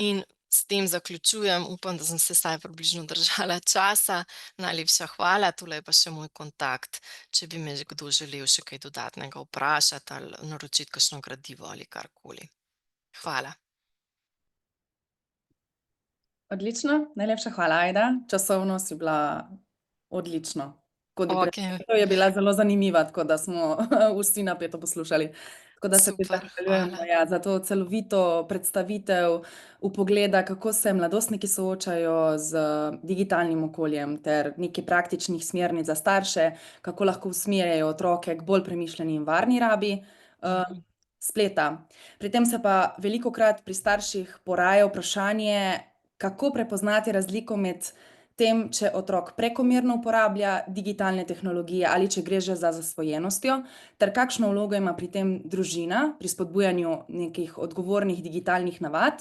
In s tem zaključujem, upam, da sem se vsaj približno držala časa. Najlepša hvala, tule je pa še moj kontakt, če bi me kdo želel še kaj dodatnega vprašati ali naročiti kakšno gradivo ali karkoli. Hvala. Odlično, najlepša hvala, Ajda. Časovno si bila odlično. Kot bi Okej. predstavitev je bila zelo zanimiva, tako da smo vsi napeto poslušali. Tako da se ti Super, zahvaljujemo, hvala. ja, za to celovito predstavitev vpogleda, kako se mladostniki soočajo z digitalnim okoljem ter nekaj praktičnih smernic za starše, kako lahko usmerjajo otroke k bolj premišljeni in varni rabi spleta. Pri tem se pa velikokrat pri starših poraja vprašanje, kako prepoznati razliko med tem, če otrok prekomerno uporablja digitalne tehnologije ali če gre že za zasvojenostjo, ter kakšno vlogo ima pri tem družina, pri spodbujanju nekih odgovornih digitalnih navad.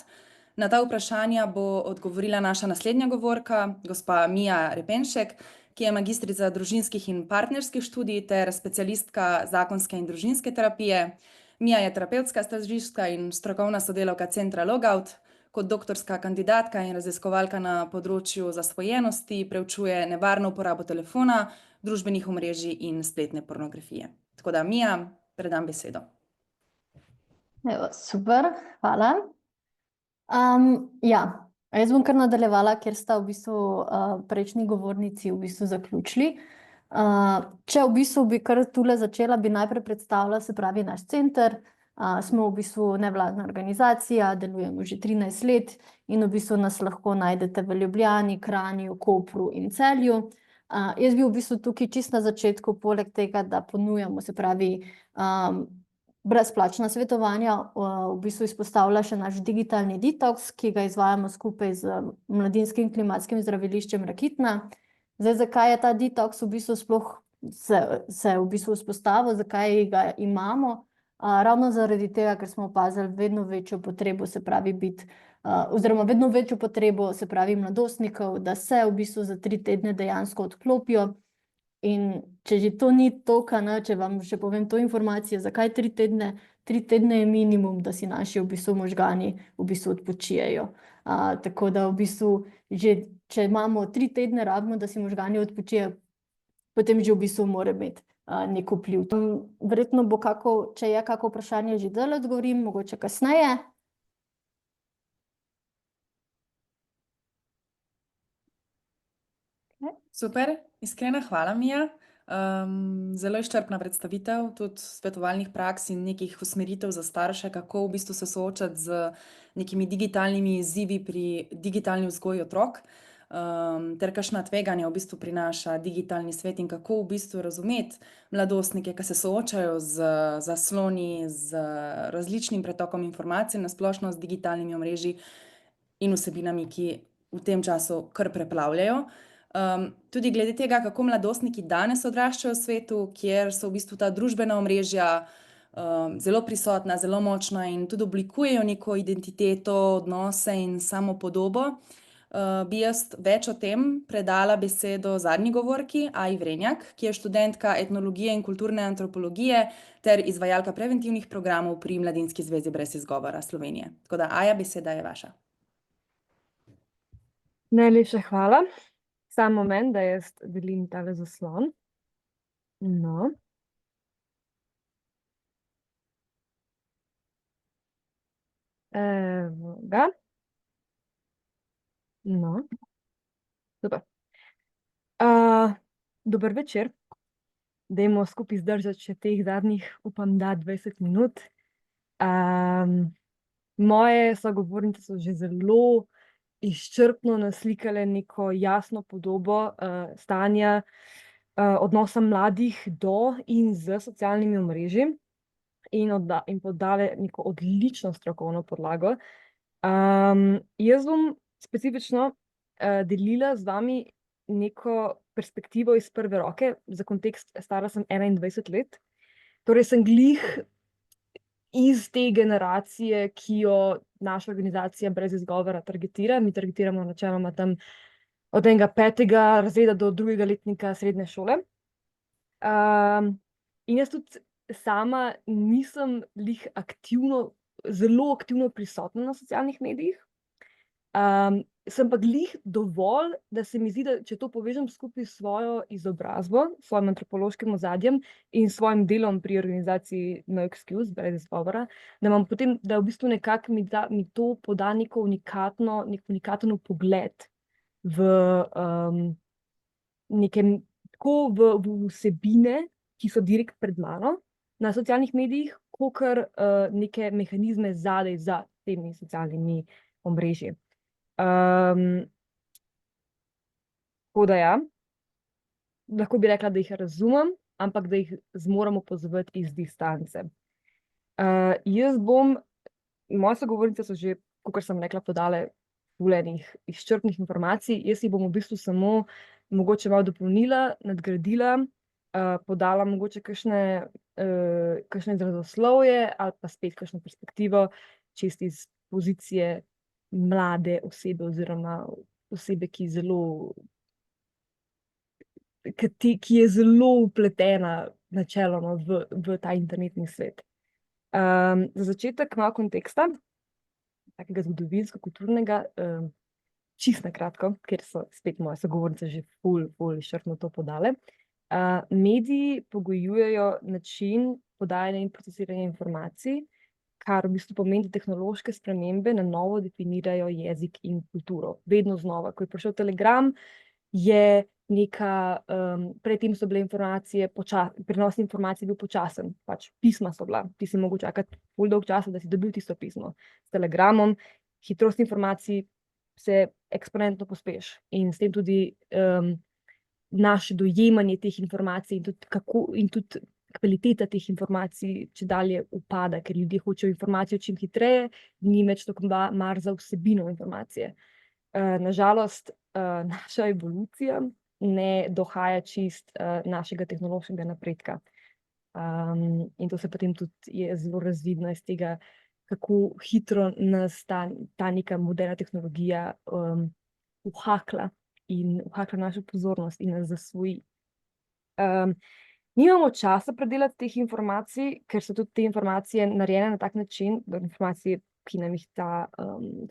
Na ta vprašanja bo odgovorila naša naslednja govorka, gospa Mija Repenšek, ki je magistrica družinskih in partnerskih študij ter specialistka zakonske in družinske terapije. Mija je terapevtska stažiščka in strokovna sodelavka centra Logout. Kot doktorska kandidatka in raziskovalka na področju zasvojenosti preučuje nevarno uporabo telefona, družbenih omrežij in spletne pornografije. Tako da, Mija, predam besedo. Evo, super, hvala. Ja, jaz bom kar nadaljevala, ker sta v bistvu prejšnji govornici v bistvu zaključili. Če v bistvu bi kar tule začela, bi najprej predstavila, se pravi, naš center. Smo v bistvu nevladna organizacija, delujemo že 13 let in v bistvu nas lahko najdete v Ljubljani, Kranju, Kopru in Celju. Jaz bi v bistvu tukaj čisto na začetku, poleg tega, da ponujamo, se pravi, brezplačna svetovanja, v bistvu izpostavlja še naš digitalni detoks, ki ga izvajamo skupaj z Mladinskim klimatskim zdraviliščem Rakitna. Zdaj, zakaj je ta detoks v bistvu sploh se v bistvu vzpostavil, zakaj ga imamo? Ravno zaradi tega, ker smo opazili vedno večjo potrebo, se pravi oziroma vedno večjo potrebo, se pravi mladostnikov, da se v bistvu za 3 tedne dejansko odklopijo. In če že to ni toliko, če vam še povem to informacijo, zakaj 3 tedne? 3 tedne je minimum, da si naši v bistvu možgani v bistvu odpočijejo. Tako da v bistvu že, če imamo 3 tedne rabimo, da si možgani odpočijejo, potem že v bistvu mora imeti nek vpliv. Verjetno bo če je kako vprašanje, že zdaj odgovorim, mogoče kasneje. Super, iskrena hvala, Mija. Zelo izčrpna predstavitev tudi svetovalnih praks in nekih usmeritev za starše, kako v bistvu se soočati z nekimi digitalnimi izzivi pri digitalni vzgoji otrok, ter kakšna tveganja v bistvu prinaša digitalni svet in kako v bistvu razumeti mladostnike, ki se soočajo z zasloni, z različnim pretokom informacij, na splošno z digitalnimi omrežji in vsebinami, ki v tem času kar preplavljajo. Tudi glede tega, kako mladostniki danes odraščajo v svetu, kjer so v bistvu ta družbena omrežja zelo prisotna, zelo močna in tudi oblikujejo neko identiteto, odnose in samopodobo, bi jaz več o tem predala besedo zadnji govorki, Aji Vrenjak, ki je študentka etnologije in kulturne antropologije ter izvajalka preventivnih programov pri Mladinski zvezi brez izgovora Slovenije. Tako da, Aja, beseda je vaša. Najlepša hvala. Sam moment, da jaz delim tale zaslon. No. Evo ga. No. Super. Dober večer. Dajmo skupaj zdržati še teh zadnjih, upam, da 20 minut. Moje sogovornice so že zelo izčrpno naslikale neko jasno podobo stanja odnosa mladih do in z socialnimi omrežji in podale neko odlično strokovno podlago. Jaz bom specifično delila z vami neko perspektivo iz prve roke, za kontekst, stara sem 21 let, torej sem glih iz te generacije, ki jo naša organizacija brez izgovora targetira. Mi targetiramo načeloma tam od enega 5. razreda do 2. letnika srednje šole. In jaz tudi sama nisem glih zelo aktivno prisotna na socialnih medijih. Sem pa glih dovolj, da se mi zdi, da če to povežem skupaj s svojo izobrazbo, svojim antropološkim ozadjem in svojim delom pri organizaciji No Excuse, brez izgovora, da imam potem, da v bistvu nekako mi to poda nek unikaten vpogled v v vsebine, ki so direkt pred mano na socialnih medijih, kakor neke mehanizme zadaj za temi socialnimi omrežji. Tako da ja, lahko bi rekla, da jih razumem, ampak da jih zmoremo pozvati iz distance. Moje sogovornice so že, kakor sem rekla, podale enih izčrpnih informacij, jaz jih bom v bistvu samo mogoče malo dopolnila, nadgradila, podala mogoče kakšne izrazoslovje ali pa spet kakšno perspektivo, čisto iz pozicije mlade osebe oziroma osebe, ki je zelo vpletena načeloma v ta internetni svet. Za začetek malo konteksta, takega zgodovinsko-kulturnega, čisto na kratko, ker so spet moje sogovornice že ful izčrpno to podale. Mediji pogojujejo način podajanja in procesiranja informacij, kar v bistvu pomeni, da tehnološke spremembe na novo definirajo jezik in kulturo. Vedno znova, ko je prišel Telegram, je predtem so bile informacije, prenos informacij bil počasen, pač pisma so bila, ti si mogel čakati ful dolg časa, da si dobil tisto pismo. S Telegramom hitrost informacij se eksponentno pospeši in s tem tudi naše dojemanje teh informacij in tudi kvaliteta teh informacij čedalje upada, ker ljudje hočejo informacijo čim hitreje, ni več tako mar za vsebino informacije. Na žalost, naša evolucija ne dohaja čist našega tehnološkega napredka. In to se potem tudi je zelo razvidno iz tega, kako hitro nas ta neka moderna tehnologija uhakla našo pozornost in nas zasvoji. Nimamo časa predelati teh informacij, ker so tudi te informacije narejene na tak način, da informacije, ki nam jih ta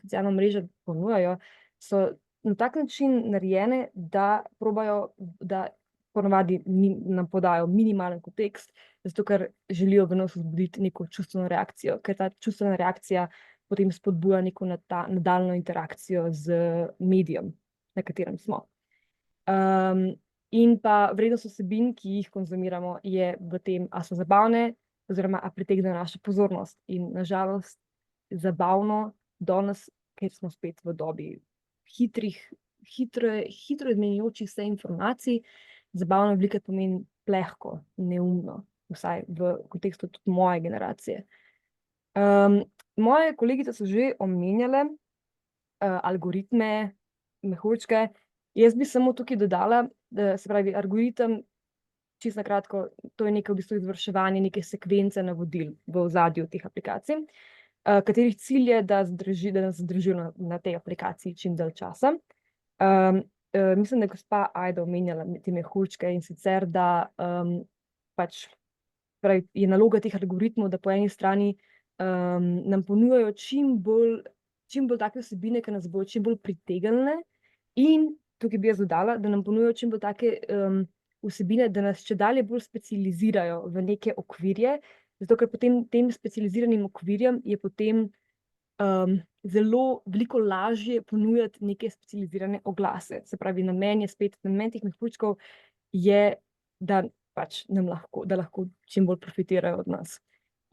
socialna mreža ponujajo, so na tak način narejene, da probajo, da ponavadi nam podajo minimalen kontekst, zato ker želijo v nas vzbuditi neko čustveno reakcijo, ker ta čustvena reakcija potem spodbuja neko nadaljnjo interakcijo z medijem, na katerem smo. In pa vrednost vsebin, ki jih konzumiramo, je v tem, a so zabavne oziroma a pritegnejo našo pozornost. In na žalost zabavno danes, ker smo spet v dobi hitro izmenjujočih se informacij, zabavno velikokrat pomeni plehko, neumno, vsaj v kontekstu tudi moje generacije. Moje kolegice so že omenjale algoritme, mehurčke. Jaz bi samo tukaj dodala, da se pravi algoritem, čisto na kratko, to je neko v bistvu izvrševanje neke sekvence navodil v ozadju teh aplikacij, katerih cilj je, da nas zadržijo na tej aplikaciji čim dalj časa. Mislim, da je gospa Ajda omenjala te mehurčke in sicer, da pač je naloga teh algoritmov, da po eni strani nam ponujajo čim bolj take vsebine, ki nas bodo čim bolj pritegnile, in tukaj bi jaz dodala, da nam ponujajo čim bolj take vsebine, da nas čedalje bolj specializirajo v neke okvirje, zato ker potem tem specializiranim okvirjem je potem zelo veliko lažje ponujati neke specializirane oglase. Se pravi, namen teh mehurčkov je, da pač da lahko čim bolj profitirajo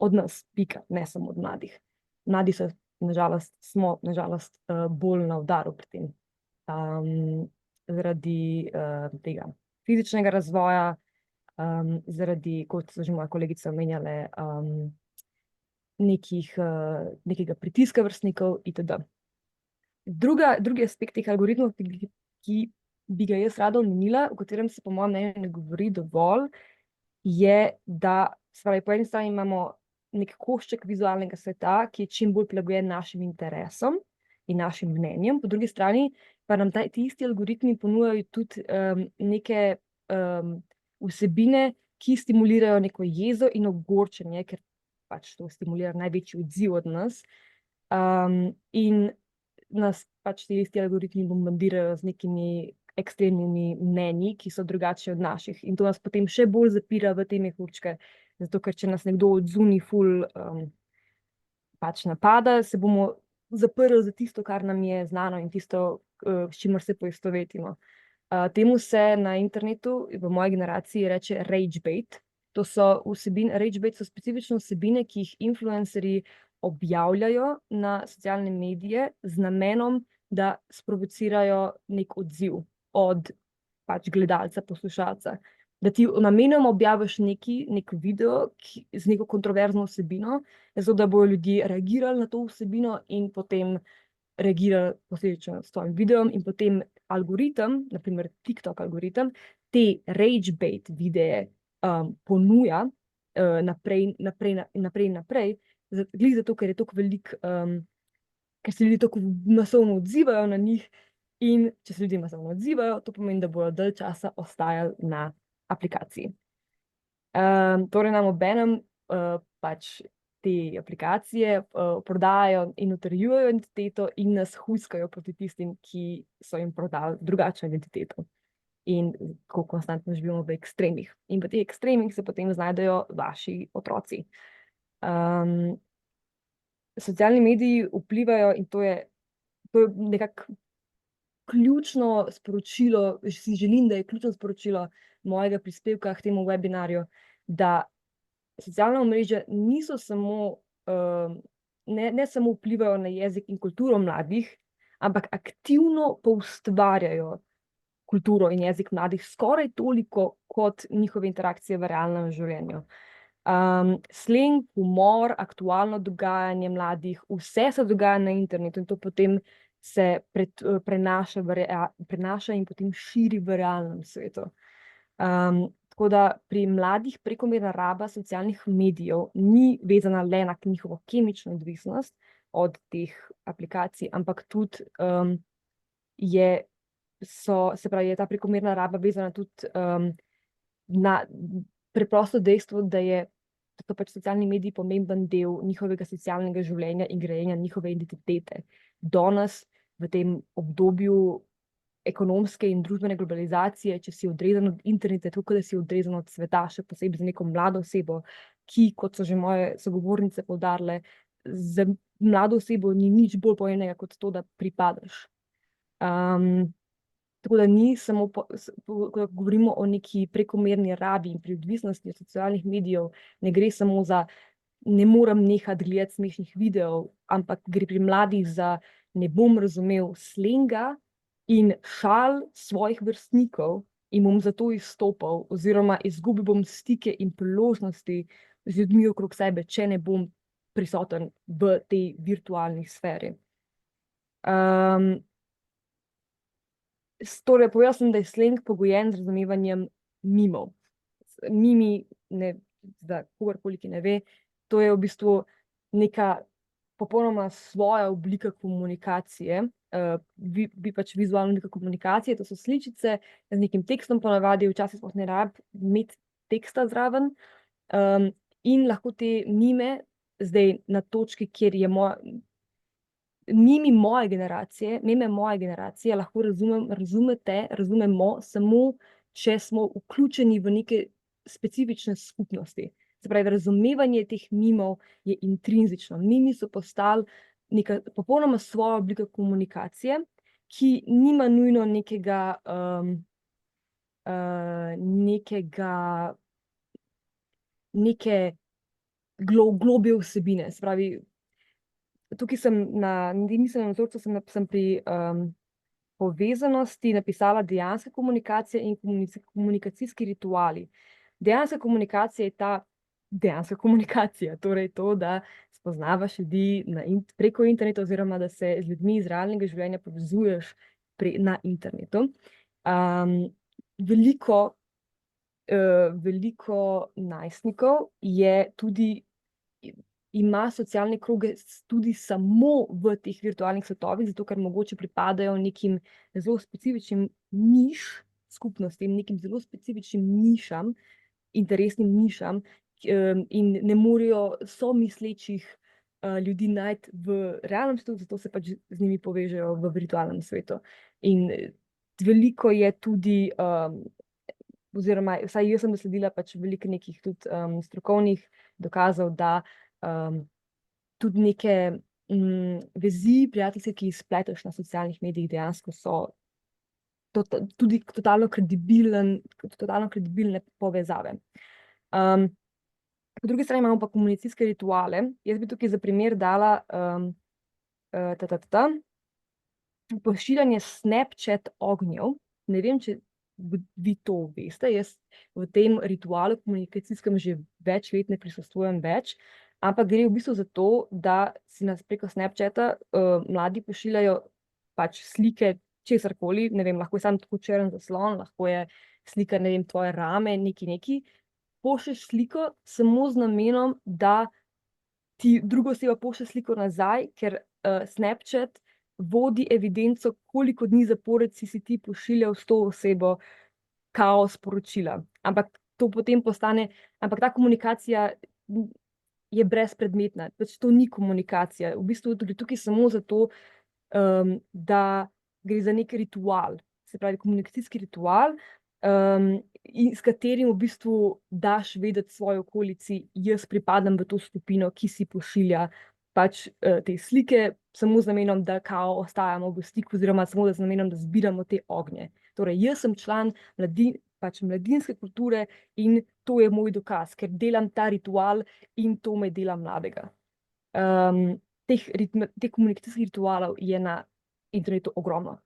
od nas, pika, ne samo od mladih. Mladi smo na žalost bolj na udaru pri tem. Zaradi tega fizičnega razvoja, zaradi, kot so že moje kolegice omenjale, nekega pritiska vrstnikov itd. Drugi aspekt teh algoritmov, ki bi ga jaz rada omenila, o katerem se po mojem mnenju ne govori dovolj, je, da po eni strani imamo nek košček vizualnega sveta, ki je čim bolj prilagojen našim interesom in našim mnenjem, po drugi strani pa nam ti isti algoritmi ponujajo tudi neke vsebine, ki stimulirajo neko jezo in ogorčenje, ker pač to stimulira največji odziv od nas. In nas pač ti isti algoritmi bombardirajo z nekimi ekstremnimi mnenji, ki so drugačni od naših. In to nas potem še bolj zapira v te mehurčke, zato ker če nas nekdo od zunaj ful pač napada, se bomo zaprli za tisto, kar nam je znano in tisto, s čimer se poistovetimo. Temu se na internetu v moji generaciji reče rage bait. To so RageBait so specifične vsebine, ki jih influencerji objavljajo na socialne medije z namenom, da sprovocirajo nek odziv od pač gledalca, poslušalca. Da ti namenoma objaviš nek video z neko kontroverzno vsebino, zato da bodo ljudje reagirali na to vsebino in potem reagirali posledično s tvojim videom in potem algoritem, naprimer TikTok algoritem, te RageBait videe ponuja naprej, glih zato, ker je toliko veliko, ker se ljudje tako masovno odzivajo na njih in če se ljudje masovno odzivajo, to pomeni, da bodo dalj časa ostajali na aplikaciji. Torej nam obenem pač te aplikacije prodajajo in utrjujejo identiteto in nas hujskajo proti tistim, ki so jim prodali drugačno identiteto. In ko konstantno živimo v ekstremih. In v teh ekstremih se potem znajdejo vaši otroci. Socialni mediji vplivajo in to je nekako ključno sporočilo, si želim, da je ključno sporočilo mojega prispevka k temu webinarju, da socialna omrežja niso samo, ne samo vplivajo na jezik in kulturo mladih, ampak aktivno poustvarjajo kulturo in jezik mladih skoraj toliko kot njihove interakcije v realnem življenju. Sleng, humor, aktualno dogajanje mladih, vse se dogaja na internetu in to potem se prenaša in potem širi v realnem svetu. Tako da pri mladih prekomerna raba socialnih medijev ni vezana le na njihovo kemično odvisnost od teh aplikacij, ampak tudi je ta prekomerna raba vezana tudi na preprosto dejstvo, da so pač socialni mediji pomemben del njihovega socialnega življenja in grajenja njihove identitete. Danes v tem obdobju ekonomske in družbene globalizacije, če si odrezan od interneta, tako da si odrezan od sveta, še posebej za neko mlado osebo, ki, kot so že moje sogovornice poudarile, za mlado osebo ni nič bolj pomembnega kot to, da pripadaš. Tako da ni samo, ko govorimo o neki prekomerni rabi in pri odvisnosti od socialnih medijev, ne gre samo za ne morem nehati gledati smešnih videov, ampak gre pri mladih za ne bom razumel slenga in šal svojih vrstnikov in bom zato izstopal oziroma izgubil bom stike in priložnosti z ljudmi okrog sebe, če ne bom prisoten v tej virtualni sferi. Torej, povedal sem, da je sleng pogojen z razumevanjem mimov. Mimi, za kogarkoli, ki ne ve, to je v bistvu neka popolnoma svoja oblika komunikacije, pač vizualna oblika komunikacije, to so sličice z nekim tekstom, ponavadi včasih sploh ne rabi imeti teksta zraven, in lahko te mime zdaj na točki, kjer je meme moje generacije lahko razumemo samo, če smo vključeni v neke specifične skupnosti. Se pravi, razumevanje teh mimov je intrinzično. Mimi so postali neka popolnoma svoja oblika komunikacije, ki nima nujno neke globje vsebine. Se pravi, tukaj nisem na vzorcu, sem pri povezanosti napisala dejanska komunikacija in komunikacijski rituali. Dejanska komunikacija je ta dejanska komunikacija, torej to, da spoznavaš ljudi preko interneta oziroma da se z ljudmi iz realnega življenja povezuješ na internetu. Veliko najstnikov je tudi ima socialne kroge tudi samo v teh virtualnih svetovih, zato ker mogoče pripadajo nekim zelo specifičnim niš skupnostim, nekim zelo specifičnim nišam, interesnim nišam, in ne morejo somislečih ljudi najti v realnem svetu, zato se pač z njimi povežejo v virtualnem svetu. In veliko je tudi, oziroma vsaj jaz sem dosledila pač veliko nekih tudi strokovnih dokazov, da tudi neke vezi prijateljske, ki jih spleteš na socialnih medijih, dejansko so tudi totalno kredibilne povezave. Po drugi strani imamo pa komunikacijske rituale. Jaz bi tukaj za primer dala pošiljanje Snapchat ognjev. Ne vem, če vi to veste. Jaz v tem ritualu komunikacijskem že več let ne prisostvujem več, ampak gre v bistvu za to, da si nas preko Snapchata mladi pošiljajo pač slike česarkoli, ne vem, lahko je samo tako črn zaslon, lahko je slika, ne vem, tvoje rame, neki. Pošlješ sliko samo z namenom, da ti druga oseba pošlje sliko nazaj, ker Snapchat vodi evidenco, koliko dni zapored si ti pošiljal s to osebo kao sporočila. Ampak to potem postane, ampak ta komunikacija je brezpredmetna, pač to ni komunikacija. V bistvu tudi tukaj samo zato, da gre za nek ritual, se pravi komunikacijski ritual, in s katerim v bistvu daš vedeti svoji okolici, jaz pripadam v to skupino, ki si pošilja pač te slike, samo z namenom, da kao ostajamo v stiku, oziroma samo z namenom, da zbiramo te ognje. Torej, jaz sem član pač mladinske kulture in to je moj dokaz, ker delam ta ritual in to me dela mladega. Teh komunikacijskih ritualov je na internetu ogromno.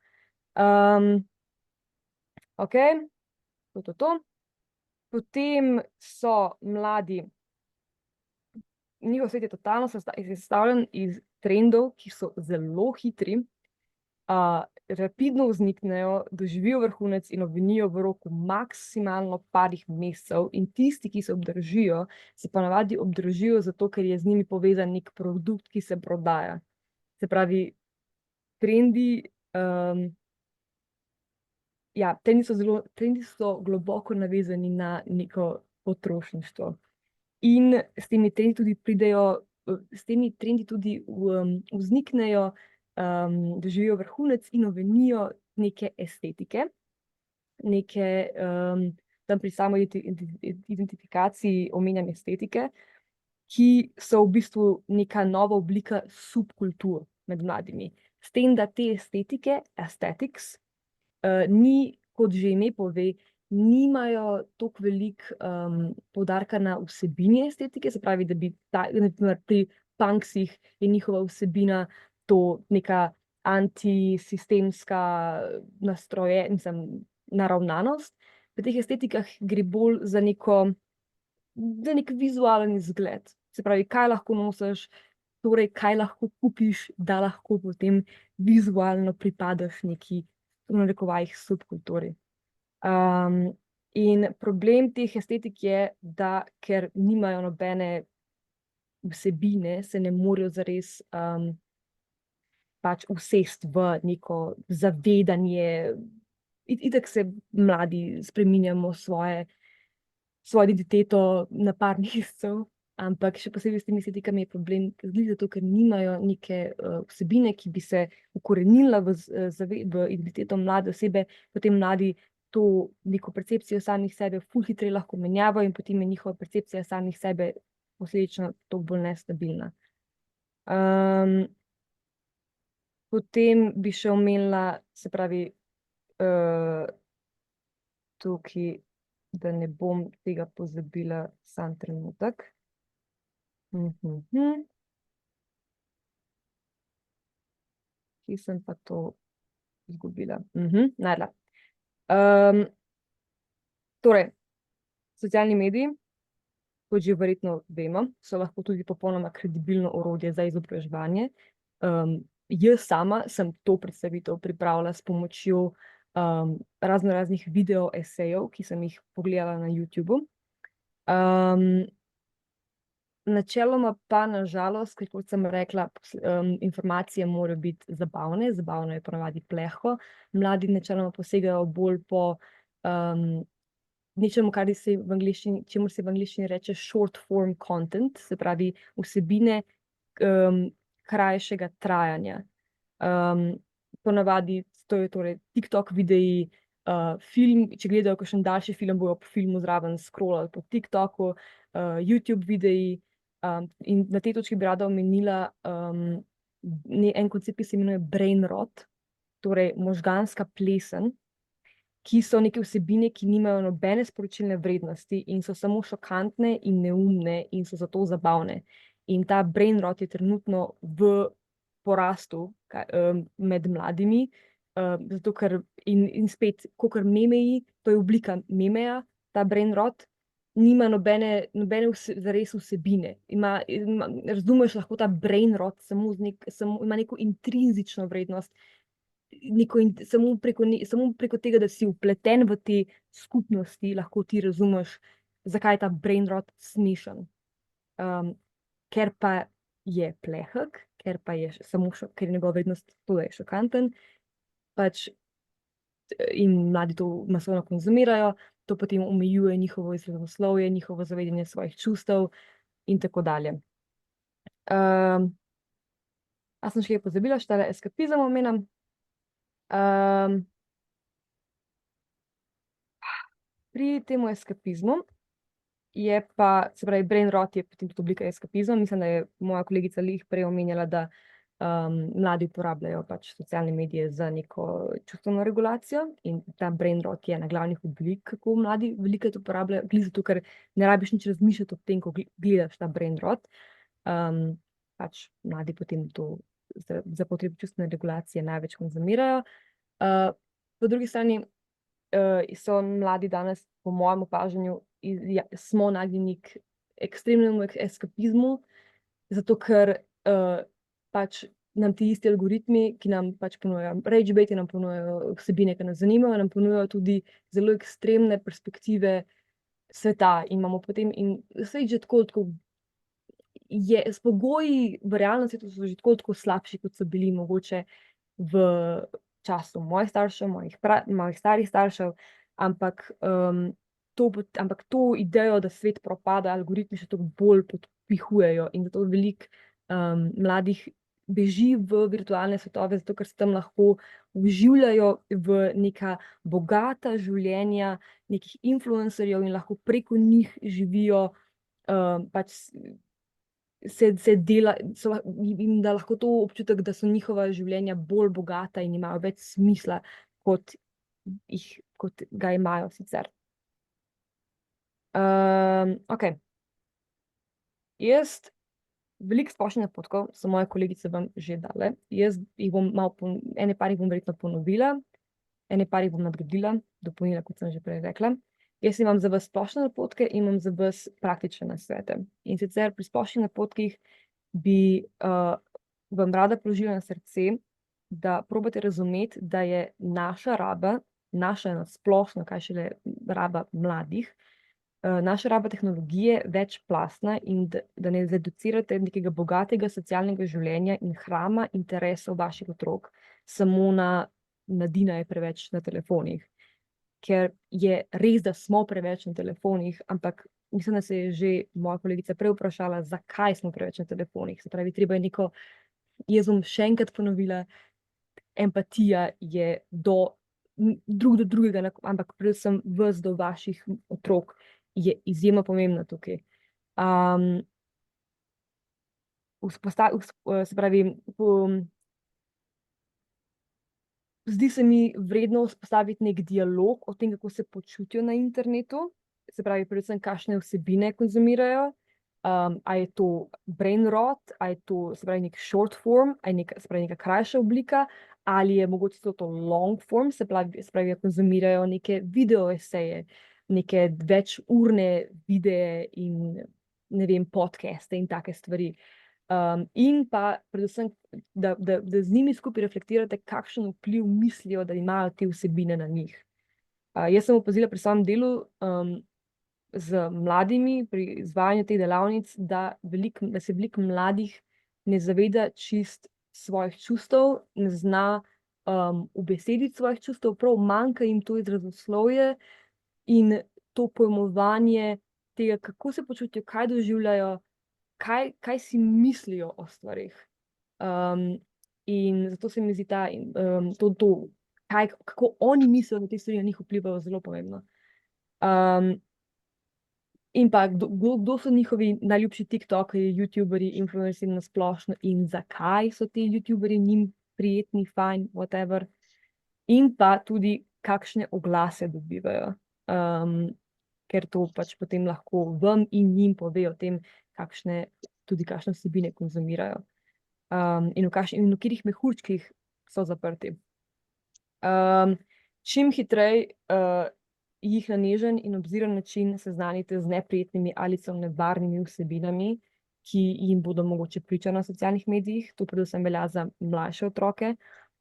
Ok, to. Potem so mladi, njihov svet je totalno sestavljen iz trendov, ki so zelo hitri, rapidno vzniknejo, doživijo vrhunec in obvenijo v roku maksimalno parih mesecev, in tisti, ki se obdržijo, se ponavadi obdržijo zato, ker je z njimi povezan nek produkt, ki se prodaja. Se pravi, trendi, trendi so globoko navezani na neko potrošništvo. In s temi trendi tudi vzniknejo, doživijo vrhunec in ovenijo neke estetike, tam pri samoj identifikaciji omenjam estetike, ki so v bistvu neka nova oblika subkultur med mladimi. S tem, da te estetike, aesthetics, ni, kot že ime pove, nimajo toliko veliko poudarka na vsebini estetike, se pravi, da bi pri punksih je njihova vsebina to neka antisistemska naravnanost. Pri teh estetikah gre bolj za nek vizualen izgled. Se pravi, kaj lahko nosiš, torej kaj lahko kupiš, da lahko potem vizualno pripadaš neki, v narekovajih, subkulturi. In problem teh estetik je, da ker nimajo nobene vsebine, se ne morejo zares pač usesti v neko zavedanje. Itak se mladi spreminjamo svojo identiteto na par mesecev, ampak še posebej s temi estetikami je problem, zato ker nimajo neke vsebine, ki bi se ukorenila v identiteto mlade osebe, potem mladi to neko percepcijo samih sebe ful hitreje lahko menjavajo in potem je njihova percepcija samih sebe posledično toliko bolj nestabilna. Potem bi še omenila, se pravi, tukaj, da ne bom tega pozabila, sam trenutek. Kje sem pa to izgubila? Našla. Torej, socialni mediji, kot že verjetno vemo, so lahko tudi popolnoma kredibilno orodje za izobraževanje. Jaz sama sem to predstavitev pripravila s pomočjo raznoraznih video esejev, ki sem jih pogledala na YouTubu. Načeloma pa, na žalost, kot sem rekla, informacije morajo biti zabavne, zabavno je ponavadi pleho. Mladi načeloma posegajo bolj po nečemu, čemur se v angleščini reče short form content, se pravi vsebine krajšega trajanja. Ponavadi to je torej TikTok videi, film, če gledajo kakšen daljši film, bojo po filmu zraven scrollali po TikToku, YouTube videi, in na tej točki bi rada omenila en koncept, ki se imenuje brain rot, torej možganska plesen. ki so neke vsebine, ki nimajo nobene sporočilne vrednosti in so samo šokantne in neumne in so zato zabavne. In ta brain rot je trenutno v porastu med mladimi, zato ker in spet, kakor memeji, to je oblika memeja, ta brain rot, nima nobene zares vsebine. Razumeš lahko ta brain rot samo ima neko intrinzično vrednost, samo preko tega, da si vpleten v te skupnosti, lahko ti razumeš, zakaj je ta brain rot smešen. Ker pa je plehek, ker pa je ker je njegova vrednost to, da je šokanten, pač in mladi to masovno konzumirajo, to potem omejuje njihovo izrazoslovje, njihovo zavedanje svojih čustev in tako dalje. A sem še kaj pozabila, štale eskapizem omenam. Pri temu eskapizmu je pa, se pravi, brain rot je potem tudi oblika eskapizma. Mislim, da je moja kolegica Lih prej omenjala, da mladi uporabljajo pač socialne medije za neko čustveno regulacijo in ta brain rot je ena glavnih oblik, kako mladi velikokrat uporabljajo, glih zato, ker ne rabiš nič razmišljati o tem, ko gledaš ta brain rot. Pač mladi potem to za potrebe čustvene regulacije največ konzumirajo. Po drugi strani so mladi danes, po mojem opažanju, smo nagnjeni k ekstremnemu eskapizmu, zato ker pač nam ti isti algoritmi, ki nam pač ponujajo ragebait, nam ponujajo vsebine, ki nas zanimajo, nam ponujajo tudi zelo ekstremne perspektive sveta in imamo potem, in vse že tako s pogoji v realnem svetu so že tako slabši, kot so bili mogoče v času mojih staršev, mojih starih staršev, ampak to idejo, da svet propada, algoritmi še toliko bolj podpihujejo in zato veliko mladih beži v virtualne svetove, zato ker se tam lahko vživljajo v neka bogata življenja nekih influencerjev in lahko preko njih živijo, pač se dela, in da lahko to občutek, da so njihova življenja bolj bogata in imajo več smisla, kot ga imajo sicer. Ok. Jaz veliko splošnih napotkov so moje kolegice vam že dale. Jaz jih bom ene par jih bom verjetno ponovila, ene par jih bom nadgradila, dopolnila, kot sem že prej rekla. Jaz imam za vas splošne napotke in imam za vas praktične nasvete. In sicer pri splošnih napotkih bi vam rada položila na srce, da probate razumeti, da je naša raba, naša nasplošno, kaj šele raba mladih, naša raba tehnologije večplastna in da ne zreducirate nekega bogatega socialnega življenja in hrama interesov vaših otrok samo na Dina je preveč na telefonih. Ker je res, da smo preveč na telefonih, ampak mislim, da se je že moja kolegica prej vprašala, zakaj smo preveč na telefonih. Se pravi, treba je jaz bom še enkrat ponovila, empatija je drug do drugega, ampak predvsem vas do vaših otrok je izjemno pomembna tukaj. Se pravi, zdi se mi vredno vzpostaviti nek dialog o tem, kako se počutijo na internetu, se pravi, predvsem kakšne vsebine konzumirajo, a je to brain rot, a je to, se pravi, nek short form, a je se pravi, neka krajša oblika, ali je mogoče to long form, se pravi, konzumirajo neke video eseje, neke večurne videe in ne vem, podcaste in take stvari. In pa predvsem, da z njimi skupaj reflektirate, kakšen vpliv mislijo, da imajo te vsebine na njih. Jaz sem opazila pri svojem delu z mladimi, pri izvajanju teh delavnic, da se veliko mladih ne zaveda čist svojih čustev, ne zna ubesediti svojih čustev, prav manjka jim to izrazoslovje in to pojmovanje tega, kako se počutijo, kaj doživljajo, kaj si mislijo o stvarih. In zato se mi zdi kako oni mislijo, da te stvari na njih vplivajo, zelo pomembno. In pa, kdo so njihovi najljubši tiktokerji, youtuberji, influencerji na splošno in zakaj so ti youtuberji njim prijetni, fajn, whatever. In pa tudi, kakšne oglase dobivajo, ker to pač potem lahko vam in njim pove o tem, kakšne vsebine konzumirajo, in v katerih mehurčkih so zaprti. Čim hitreje jih na nežen in obziren način seznanite z neprijetnimi ali celo nevarnimi vsebinami, ki jim bodo mogoče priča na socialnih medijih. To predvsem velja za mlajše otroke,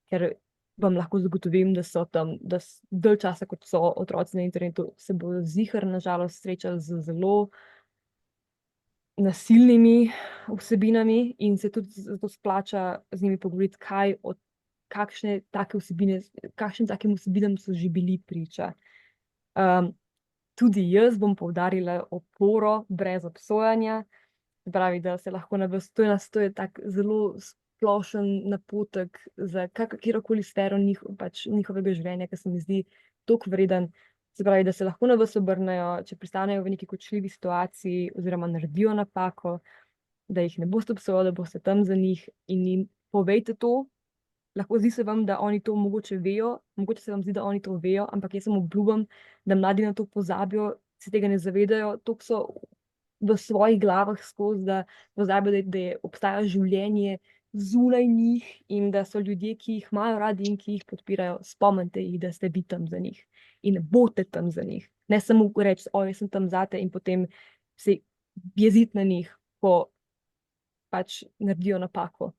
ker vam lahko zagotovim, da so tam, dalj časa, kot so otroci na internetu, se bodo ziher na žalost srečali z zelo nasilnimi vsebinami in se tudi zato splača z njimi pogovoriti, kakšnim takim vsebinam so že bili priča. Tudi jaz bom poudarila oporo brez obsojanja, se pravi, da se lahko to je tak zelo splošen napotek za katerokoli sfero njihovega življenja, ki se mi zdi toliko vreden. Se pravi, da se lahko na vas obrnejo, če pristanejo v neki kočljivi situaciji oziroma naredijo napako, da jih ne boste obsojali, da boste tam za njih in jim povejte to. Lahko zdi se vam, da oni to mogoče vejo, mogoče se vam zdi, da oni to vejo, ampak jaz sem obljubim, da mladi na to pozabijo, se tega ne zavedajo, toliko so v svojih glavah skozi, da pozabijo, da obstaja življenje zunaj njih in da so ljudje, ki jih imajo radi in ki jih podpirajo, spomnite jih, da ste vi tam za njih in boste tam za njih. Ne samo reči, jaz sem tam zate in potem se jeziti na njih, ko pač naredijo napako.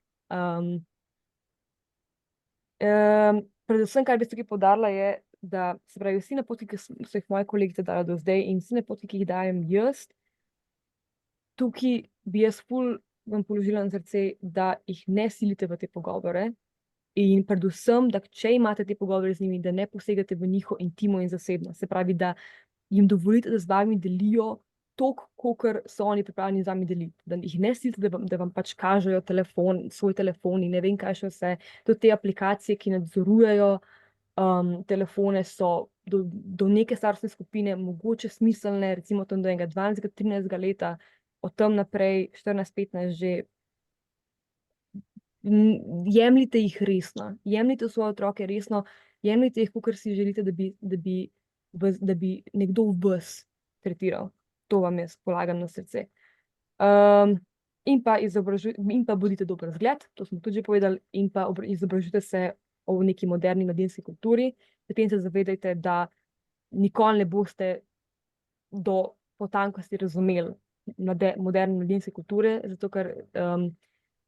Predvsem, kar bi tukaj poudarila, je, da se pravi, vsi napotki, ki so jih moje kolegice dale do zdaj in vsi napotki, ki jih dajem jaz, tukaj bi jaz ful vam položila na srce, da jih ne silite v te pogovore in predvsem, da če imate te pogovore z njimi, da ne posegate v njihovo intimo in zasebnost. Se pravi, da jim dovolite, da z vami delijo toliko, kolikor so oni pripravljeni z vami deliti. Da jih ne silite, da vam pač kažejo svoj telefon in ne vem kaj še vse. Tudi te aplikacije, ki nadzorujejo telefone, so do neke starostne skupine mogoče smiselne, recimo tam do enega 12-13 leta, od tam naprej 14-15 že jemljite jih resno, jemljite svoje otroke resno, jemljite jih, kakor si želite, da bi nekdo v vas tretiral. To vam jaz polagam na srce. In pa bodite dober zgled, to smo tudi že povedali, in pa izobražujte se o neki moderni mladinski kulturi. Potem se zavedajte, da nikoli ne boste do potankosti razumeli moderne mladinske kulture, zato ker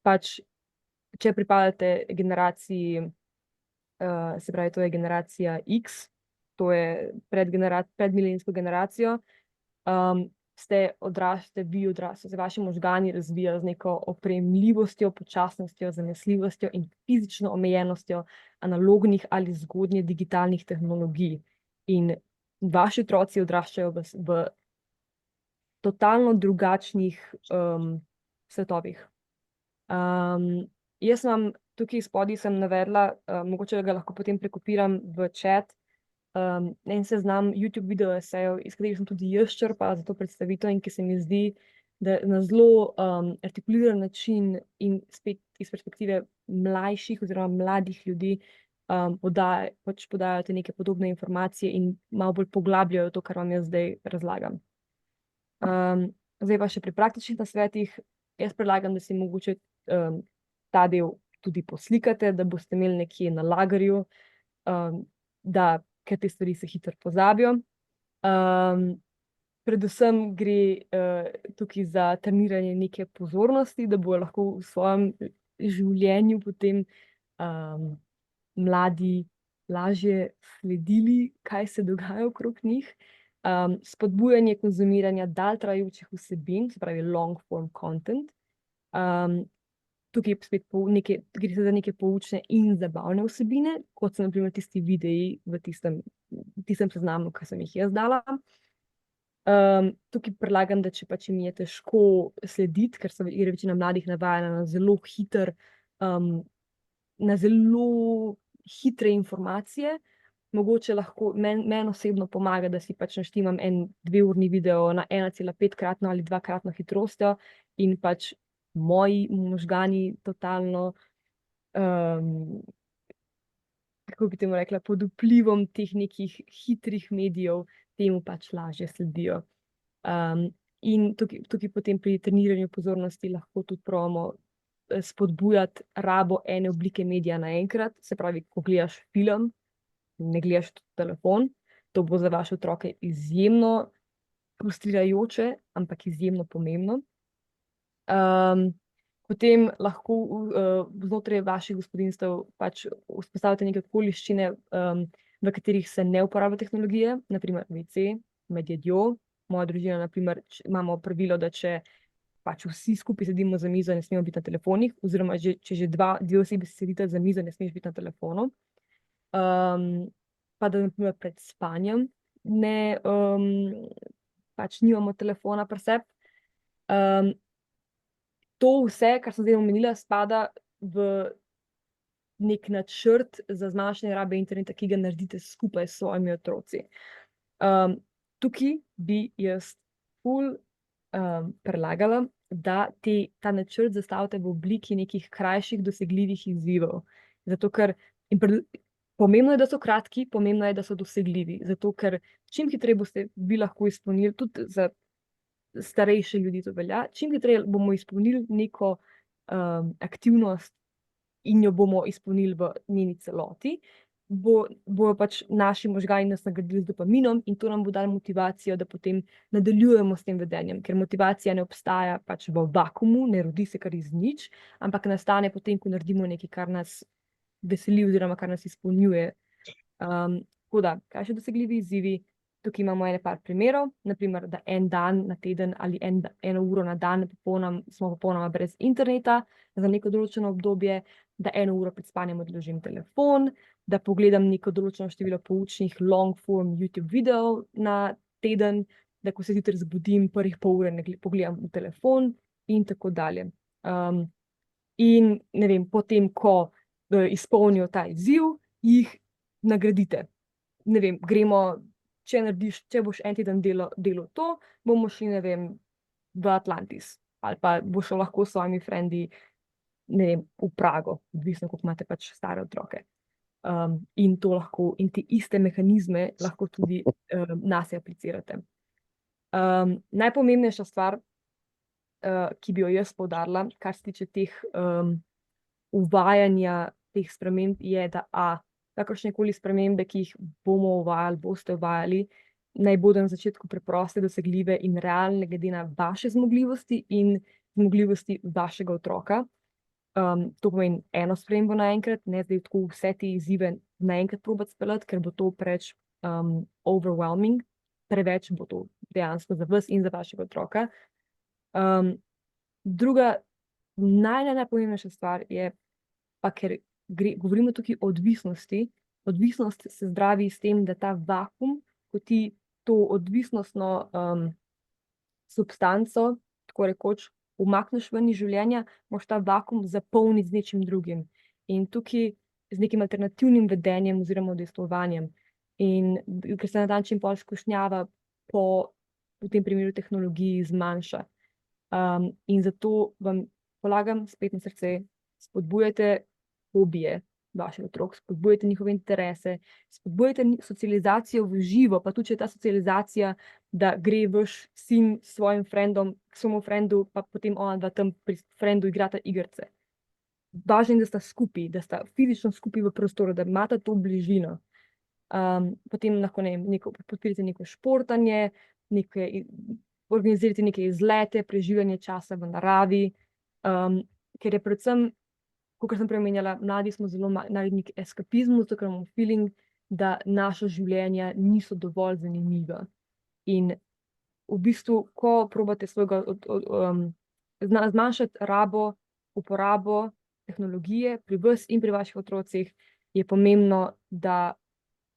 pač, če pripadate generaciji, se pravi, to je generacija X, to je predmilenijsko generacijo, se vaši možgani razvijajo z neko opremljivostjo, počasnostjo, zanesljivostjo in fizično omejenostjo analognih ali zgodnje digitalnih tehnologij. In vaši otroci odraščajo v totalno drugačnih svetovih. Jaz vam tukaj spodaj sem navedla, mogoče ga lahko potem prekopiram v chat, en seznam YouTube video esejev, iz katerih sem tudi jaz črpala za to predstavitev in ki se mi zdi, da na zelo artikuliran način in spet iz perspektive mlajših oziroma mladih ljudi podajajo te neke podobne informacije in malo bolj poglabljajo to, kar vam jaz zdaj razlagam. Zdaj pa še pri praktičnih nasvetih, jaz predlagam, da si mogoče ta del tudi poslikate, da boste imeli nekje na lagerju, ker te stvari se hitro pozabijo. Predvsem gre tukaj za treniranje neke pozornosti, da bodo lahko v svojem življenju potem mladi lažje sledili, kaj se dogaja okrog njih. Spodbujanje konzumiranja dalj trajajočih vsebin, se pravi long form content. Tukaj spet gre za neke poučne in zabavne vsebine, kot so na primer tisti videi v tistem seznamu, ki sem jih jaz dala. Tukaj predlagam, da če pač jim je težko slediti, ker je večina mladih navajena na zelo hitre informacije, mogoče lahko meni osebno pomaga, da si pač naštimam 2-urni video na 1,5-kratno ali 2-kratno hitrostjo in pač moji možgani totalno, kako bi temu rekla, pod vplivom teh nekih hitrih medijev temu pač lažje sledijo. In tukaj potem pri treniranju pozornosti lahko tudi probamo spodbujati rabo ene oblike medija naenkrat, se pravi, ko gledaš film, ne gledaš tudi telefon, to bo za vaše otroke izjemno frustrirajoče, ampak izjemno pomembno. Potem lahko znotraj vaših gospodinjstev pač vzpostavite neke okoliščine, v katerih se ne uporablja tehnologije, naprimer WC, med jedjo. Moja družina, naprimer, imamo pravilo, da če pač vsi skupaj sedimo za mizo, ne smemo biti na telefonih, oziroma če že dve osebi sedite za mizo, ne smeš biti na telefonu. Pa da naprimer pred spanjem pač nimamo telefona pri sebi. To vse, kar sem zdaj omenila, spada v nek načrt za zmanjšanje rabe interneta, ki ga naredite skupaj s svojimi otroci. Tukaj bi jaz predlagala, da ta načrt zastavite v obliki nekih krajših dosegljivih izzivov. Zato ker pomembno je, da so kratki, pomembno je, da so dosegljivi. Zato ker čim hitreje boste vi lahko izpolnili, tudi za starejše ljudi to velja, čim hitreje bomo izpolnili neko aktivnost in jo bomo izpolnili v njeni celoti, bojo pač naši možgani nas nagradili z dopaminom in to nam bo dalo motivacijo, da potem nadaljujemo s tem vedenjem, ker motivacija ne obstaja pač v vakuumu, ne rodi se kar iz nič, ampak nastane potem, ko naredimo nekaj, kar nas veseli oziroma kar nas izpolnjuje. Tako da, kaj še dosegljivi izzivi? Tukaj imamo par primerov, naprimer, da en dan na teden ali eno uro na dan smo popolnoma brez interneta za neko določeno obdobje, da 1 uro pred spanjem odložim telefon, da pogledam neko določeno število poučnih long form YouTube videov na teden, da ko se zjutraj zbudim, prvih pol ure ne pogledam v telefon in tako dalje. In ne vem, potem, ko izpolnijo ta izziv, jih nagradite. Ne vem, če boš en teden delal to, bomo šli, ne vem, v Atlantis. Ali pa boš lahko s svojimi frendi, ne vem, v Prago, odvisno, koliko imate pač stare otroke. In te iste mehanizme lahko tudi nase aplicirate. Najpomembnejša stvar, ki bi jo jaz poudarila, kar se tiče teh uvajanja teh sprememb, je, da kakršnekoli spremembe, ki jih bomo uvajali, boste uvajali, naj bodo na začetku preproste, dosegljive in realne glede na vaše zmogljivosti in zmogljivosti vašega otroka. To pomeni eno spremembo naenkrat, ne zdaj tako vse te izzive naenkrat probati speljati, ker bo to preveč overwhelming, preveč bo to dejansko za vas in za vašega otroka. Druga, najpomembnejša stvar je pa, ker govorimo tukaj o odvisnosti. Odvisnost se zdravi s tem, da ta vakuum, ko ti to odvisnostno substanco, tako rekoč, umakneš ven iz življenja, moraš ta vakuum zapolniti z nečim drugim. In tukaj z nekim alternativnim vedenjem oziroma udejstvovanjem. In ker se na ta način pol skušnjava v tem primeru tehnologiji zmanjša. In zato vam polagam spet na srce, spodbujajte hobije vaših otrok, spodbujajte njihove interese, spodbujajte socializacijo v živo, pa tudi če je ta socializacija, da gre vaš sin s svojim frendom, k svojemu frendu, pa potem ona dva tam pri frendu igrata igrice. Važno je, da sta skupaj, da sta fizično skupaj v prostoru, da imata to bližino. Potem lahko podpirate neko športanje, organizirate neke izlete, preživljanje časa v naravi, ker je predvsem, kot sem prej omenjala, mladi smo zelo najdeni k eskapizmu, zato ker imamo feeling, da naša življenja niso dovolj zanimiva. In v bistvu, ko probate zmanjšati uporabo tehnologije pri vas in pri vaših otrocih, je pomembno, da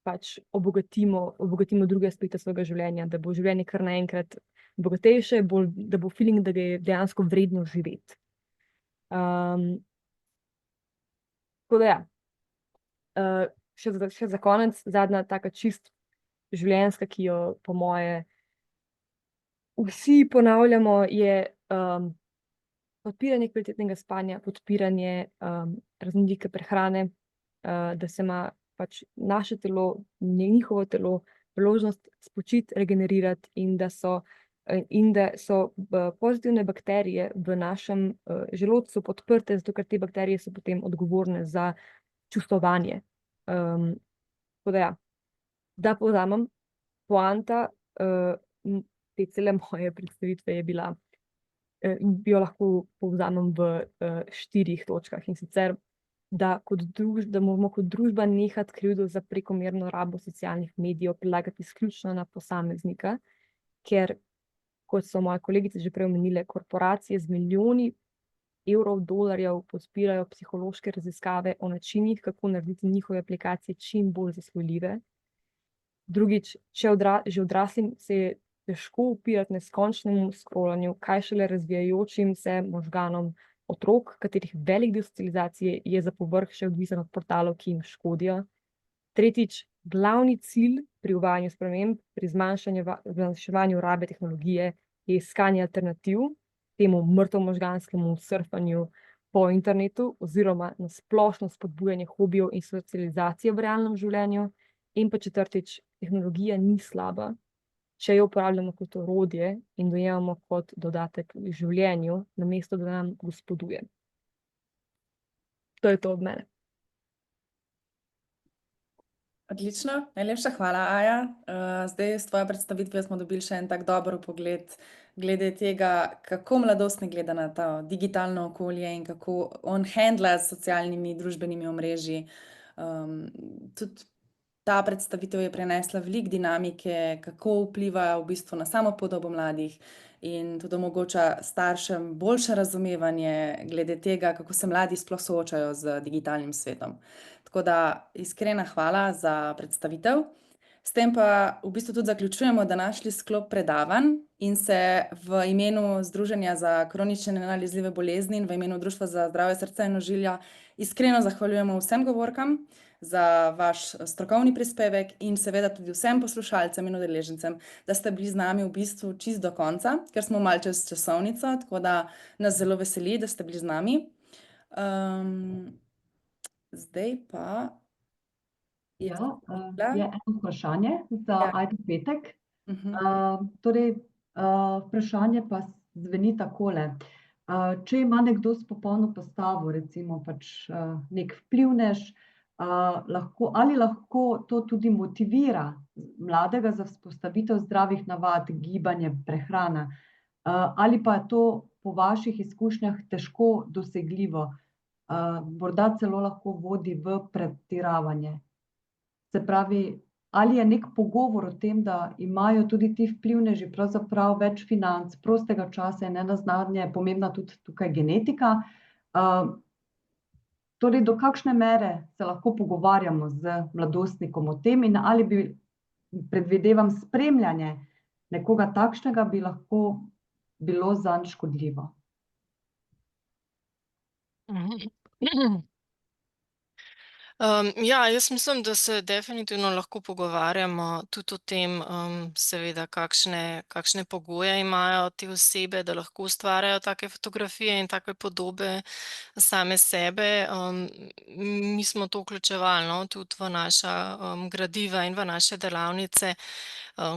pač obogatimo druge aspekte svojega življenja, da bo življenje kar naenkrat bogatejše, da bo feeling, da ga je dejansko vredno živeti. Tako da še za konec, zadnja taka čist življenjska, ki jo po moje vsi ponavljamo, je podpiranje kvalitetnega spanja, podpiranje raznolike prehrane, da se ima pač naše telo, njihovo telo priložnost spočiti, regenerirati in da so pozitivne bakterije v našem želodcu podprte, zato ker te bakterije so potem odgovorne za čustvovanje. Tako da ja, da povzamem, poanta te cele moje predstavitve je bila, jo lahko povzamem v 4 točkah, in sicer, da moramo kot družba nehati krivdo za prekomerno rabo socialnih medijev prelagati izključno na posameznika, ker, kot so moje kolegice že prej omenile, korporacije z milijoni evrov, dolarjev podpirajo psihološke raziskave o načinih, kako narediti njihove aplikacije čim bolj zasvojljive. Drugič, že odraslim se je težko upirati neskončnemu scrollanju, kaj šele razvijajočim se možganom otrok, katerih velik del socializacije je za povrh še odvisen od portalov, ki jim škodijo. Tretjič, glavni cilj pri uvajanju sprememb, pri zmanjševanju rabe tehnologije je iskanje alternativ temu mrtvomožganskemu surfanju po internetu oziroma na splošno spodbujanje hobijev in socializacije v realnem življenju. In pa četrtič, tehnologija ni slaba, če jo uporabljamo kot orodje in dojemamo kot dodatek v življenju, namesto da nam gospoduje. To je to od mene. Odlično, najlepša hvala, Aja. Zdaj s tvojo predstavitvijo smo dobili še en tak dober vpogled glede tega, kako mladostnik gleda na to digitalno okolje in kako on handla s socialnimi družbenimi omrežji. Tudi ta predstavitev je prenesla veliko dinamike, kako vpliva v bistvu na samo podobo mladih in tudi omogoča staršem boljše razumevanje glede tega, kako se mladi sploh soočajo z digitalnim svetom. Tako da iskrena hvala za predstavitev. S tem pa v bistvu tudi zaključujemo današnji sklop predavanj in se v imenu Združenja za kronične nenalezljive bolezni in v imenu Društva za zdravje srca in ožilja iskreno zahvaljujemo vsem govorkam za vaš strokovni prispevek in seveda tudi vsem poslušalcem in udeležencem, da ste bili z nami v bistvu čisto do konca, ker smo malo čez časovnico, tako da nas zelo veseli, da ste bili z nami. Zdaj pa Je eno vprašanje za Ajdo Petek. Torej, vprašanje pa zveni takole. Če ima nekdo s popolno postavo, recimo pač nek vplivnež, ali lahko to tudi motivira mladega za vzpostavitev zdravih navad, gibanje, prehrana, ali pa je to po vaših izkušnjah težko dosegljivo, morda celo lahko vodi v pretiravanje. Se pravi, ali je nek pogovor o tem, da imajo tudi ti vplivneži pravzaprav več financ, prostega časa in nenazadnje je pomembna tudi tukaj genetika. Torej, do kakšne mere se lahko pogovarjamo z mladostnikom o tem in ali bi, predvidevam, spremljanje nekoga takšnega bi lahko bilo zanj škodljivo? Ja, jaz mislim, da se definitivno lahko pogovarjamo tudi o tem, seveda, kakšne pogoje imajo te osebe, da lahko ustvarjajo take fotografije in take podobe same sebe. Mi smo to vključevali, no, tudi v naša gradiva in v naše delavnice,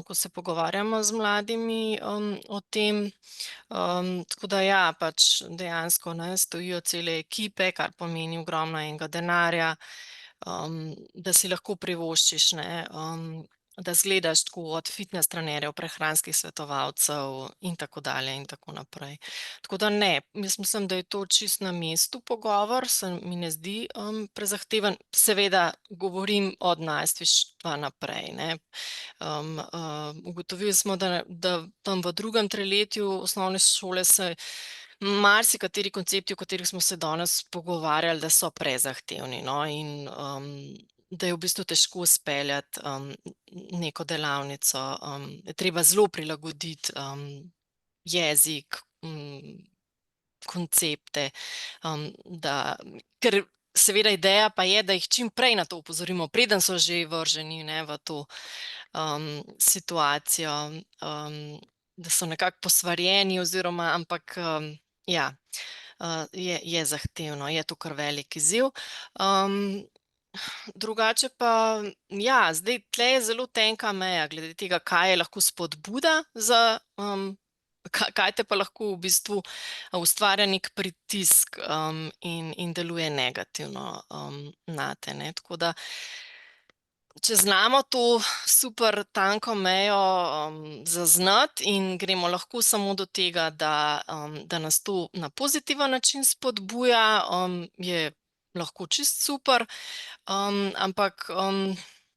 ko se pogovarjamo z mladimi o tem. Tako da ja, pač dejansko stojijo cele ekipe, kar pomeni ogromno enega denarja, da si lahko privoščiš, da izgledaš tako od fitnes trenerjev, prehranskih svetovalcev in tako dalje in tako naprej. Tako da ne, jaz mislim, da je to čisto na mestu pogovor, se mi ne zdi prezahteven. Seveda govorim od najstništva naprej, ne. Ugotovili smo, da tam v 2. triletju osnovne šole se marsikateri koncepti, o katerih smo se danes pogovarjali, da so prezahtevni, no, in da je v bistvu težko speljati neko delavnico. Je treba zelo prilagoditi jezik, koncepte, ker seveda ideja pa je, da jih čim prej na to opozorimo, preden so že vrženi, ne, v to situacijo, da so nekako posvarjeni oziroma, ampak ja, je zahtevno, je to kar velik izziv. Drugače pa, ja, zdaj tle je zelo tenka meja glede tega, kaj je lahko spodbuda za, kaj te pa lahko v bistvu ustvarja nek pritisk in deluje negativno nate, ne. Tako da, če znamo to super tanko mejo zaznati in gremo lahko samo do tega, da nas to na pozitiven način spodbuja, je lahko čist super. Ampak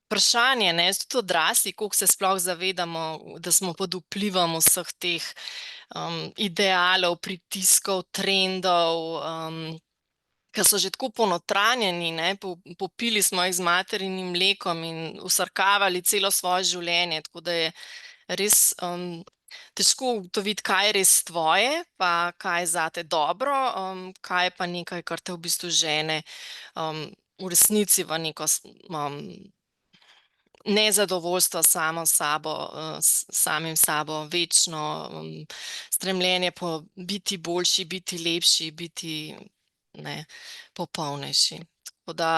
vprašanje, ne, tudi odrasli, koliko se sploh zavedamo, da smo pod vplivom vseh teh idealov, pritiskov, trendov, ki so že tako ponotranjeni, ne, popili smo jih z materinim mlekom in vsrkavali celo svoje življenje, tako da je res težko ugotoviti, kaj je res tvoje, pa kaj je zate dobro, kaj je pa nekaj, kar te v bistvu žene v resnici v neko nezadovoljstvo samo s sabo, samim sabo, večno stremljenje po biti boljši, biti lepši, biti popolnejši. Tako da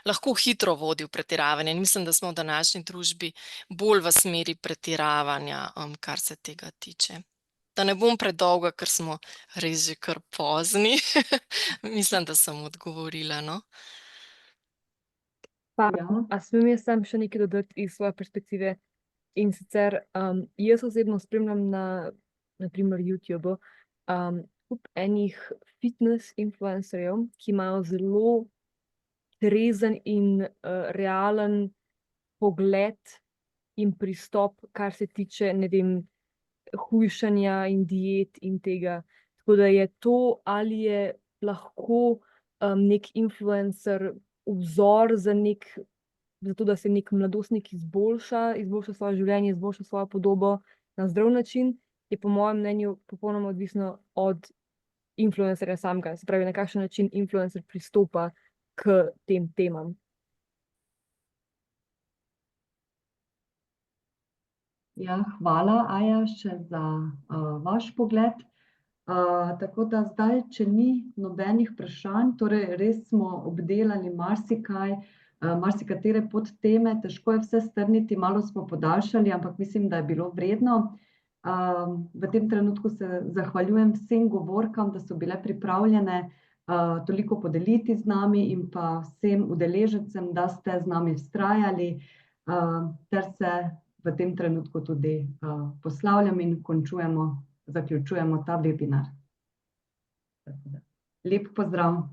lahko hitro vodi v pretiravanje. Mislim, da smo v današnji družbi bolj v smeri pretiravanja, kar se tega tiče. Da ne bom predolga, ker smo res že kar pozni. Mislim, da sem odgovorila, no. A smem jaz sam še nekaj dodati iz svoje perspektive? In sicer jaz osebno spremljam na primer YouTubeu kup enih fitness influencerjev, ki imajo zelo trezen in realen pogled in pristop, kar se tiče, ne vem, hujšanja in diet in tega. Tako da je to, ali je lahko nek influencer vzor za to, da se nek mladostnik izboljša svoje življenje, izboljša svojo podobo na zdrav način, je po mojem mnenju popolnoma odvisno od influencerja samega, se pravi, na kakšen način influencer pristopa k tem temam. Ja, hvala, Aja, še za vaš pogled. Tako da zdaj, če ni nobenih vprašanj, torej res smo obdelali marsikaj, marsikatere podteme, težko je vse strniti, malo smo podaljšali, ampak mislim, da je bilo vredno. V tem trenutku se zahvaljujem vsem govorkam, da so bile pripravljene toliko podeliti z nami in pa vsem udeležencem, da ste z nami vztrajali, ter se v tem trenutku tudi poslavljam in zaključujemo ta webinar. Lep pozdrav.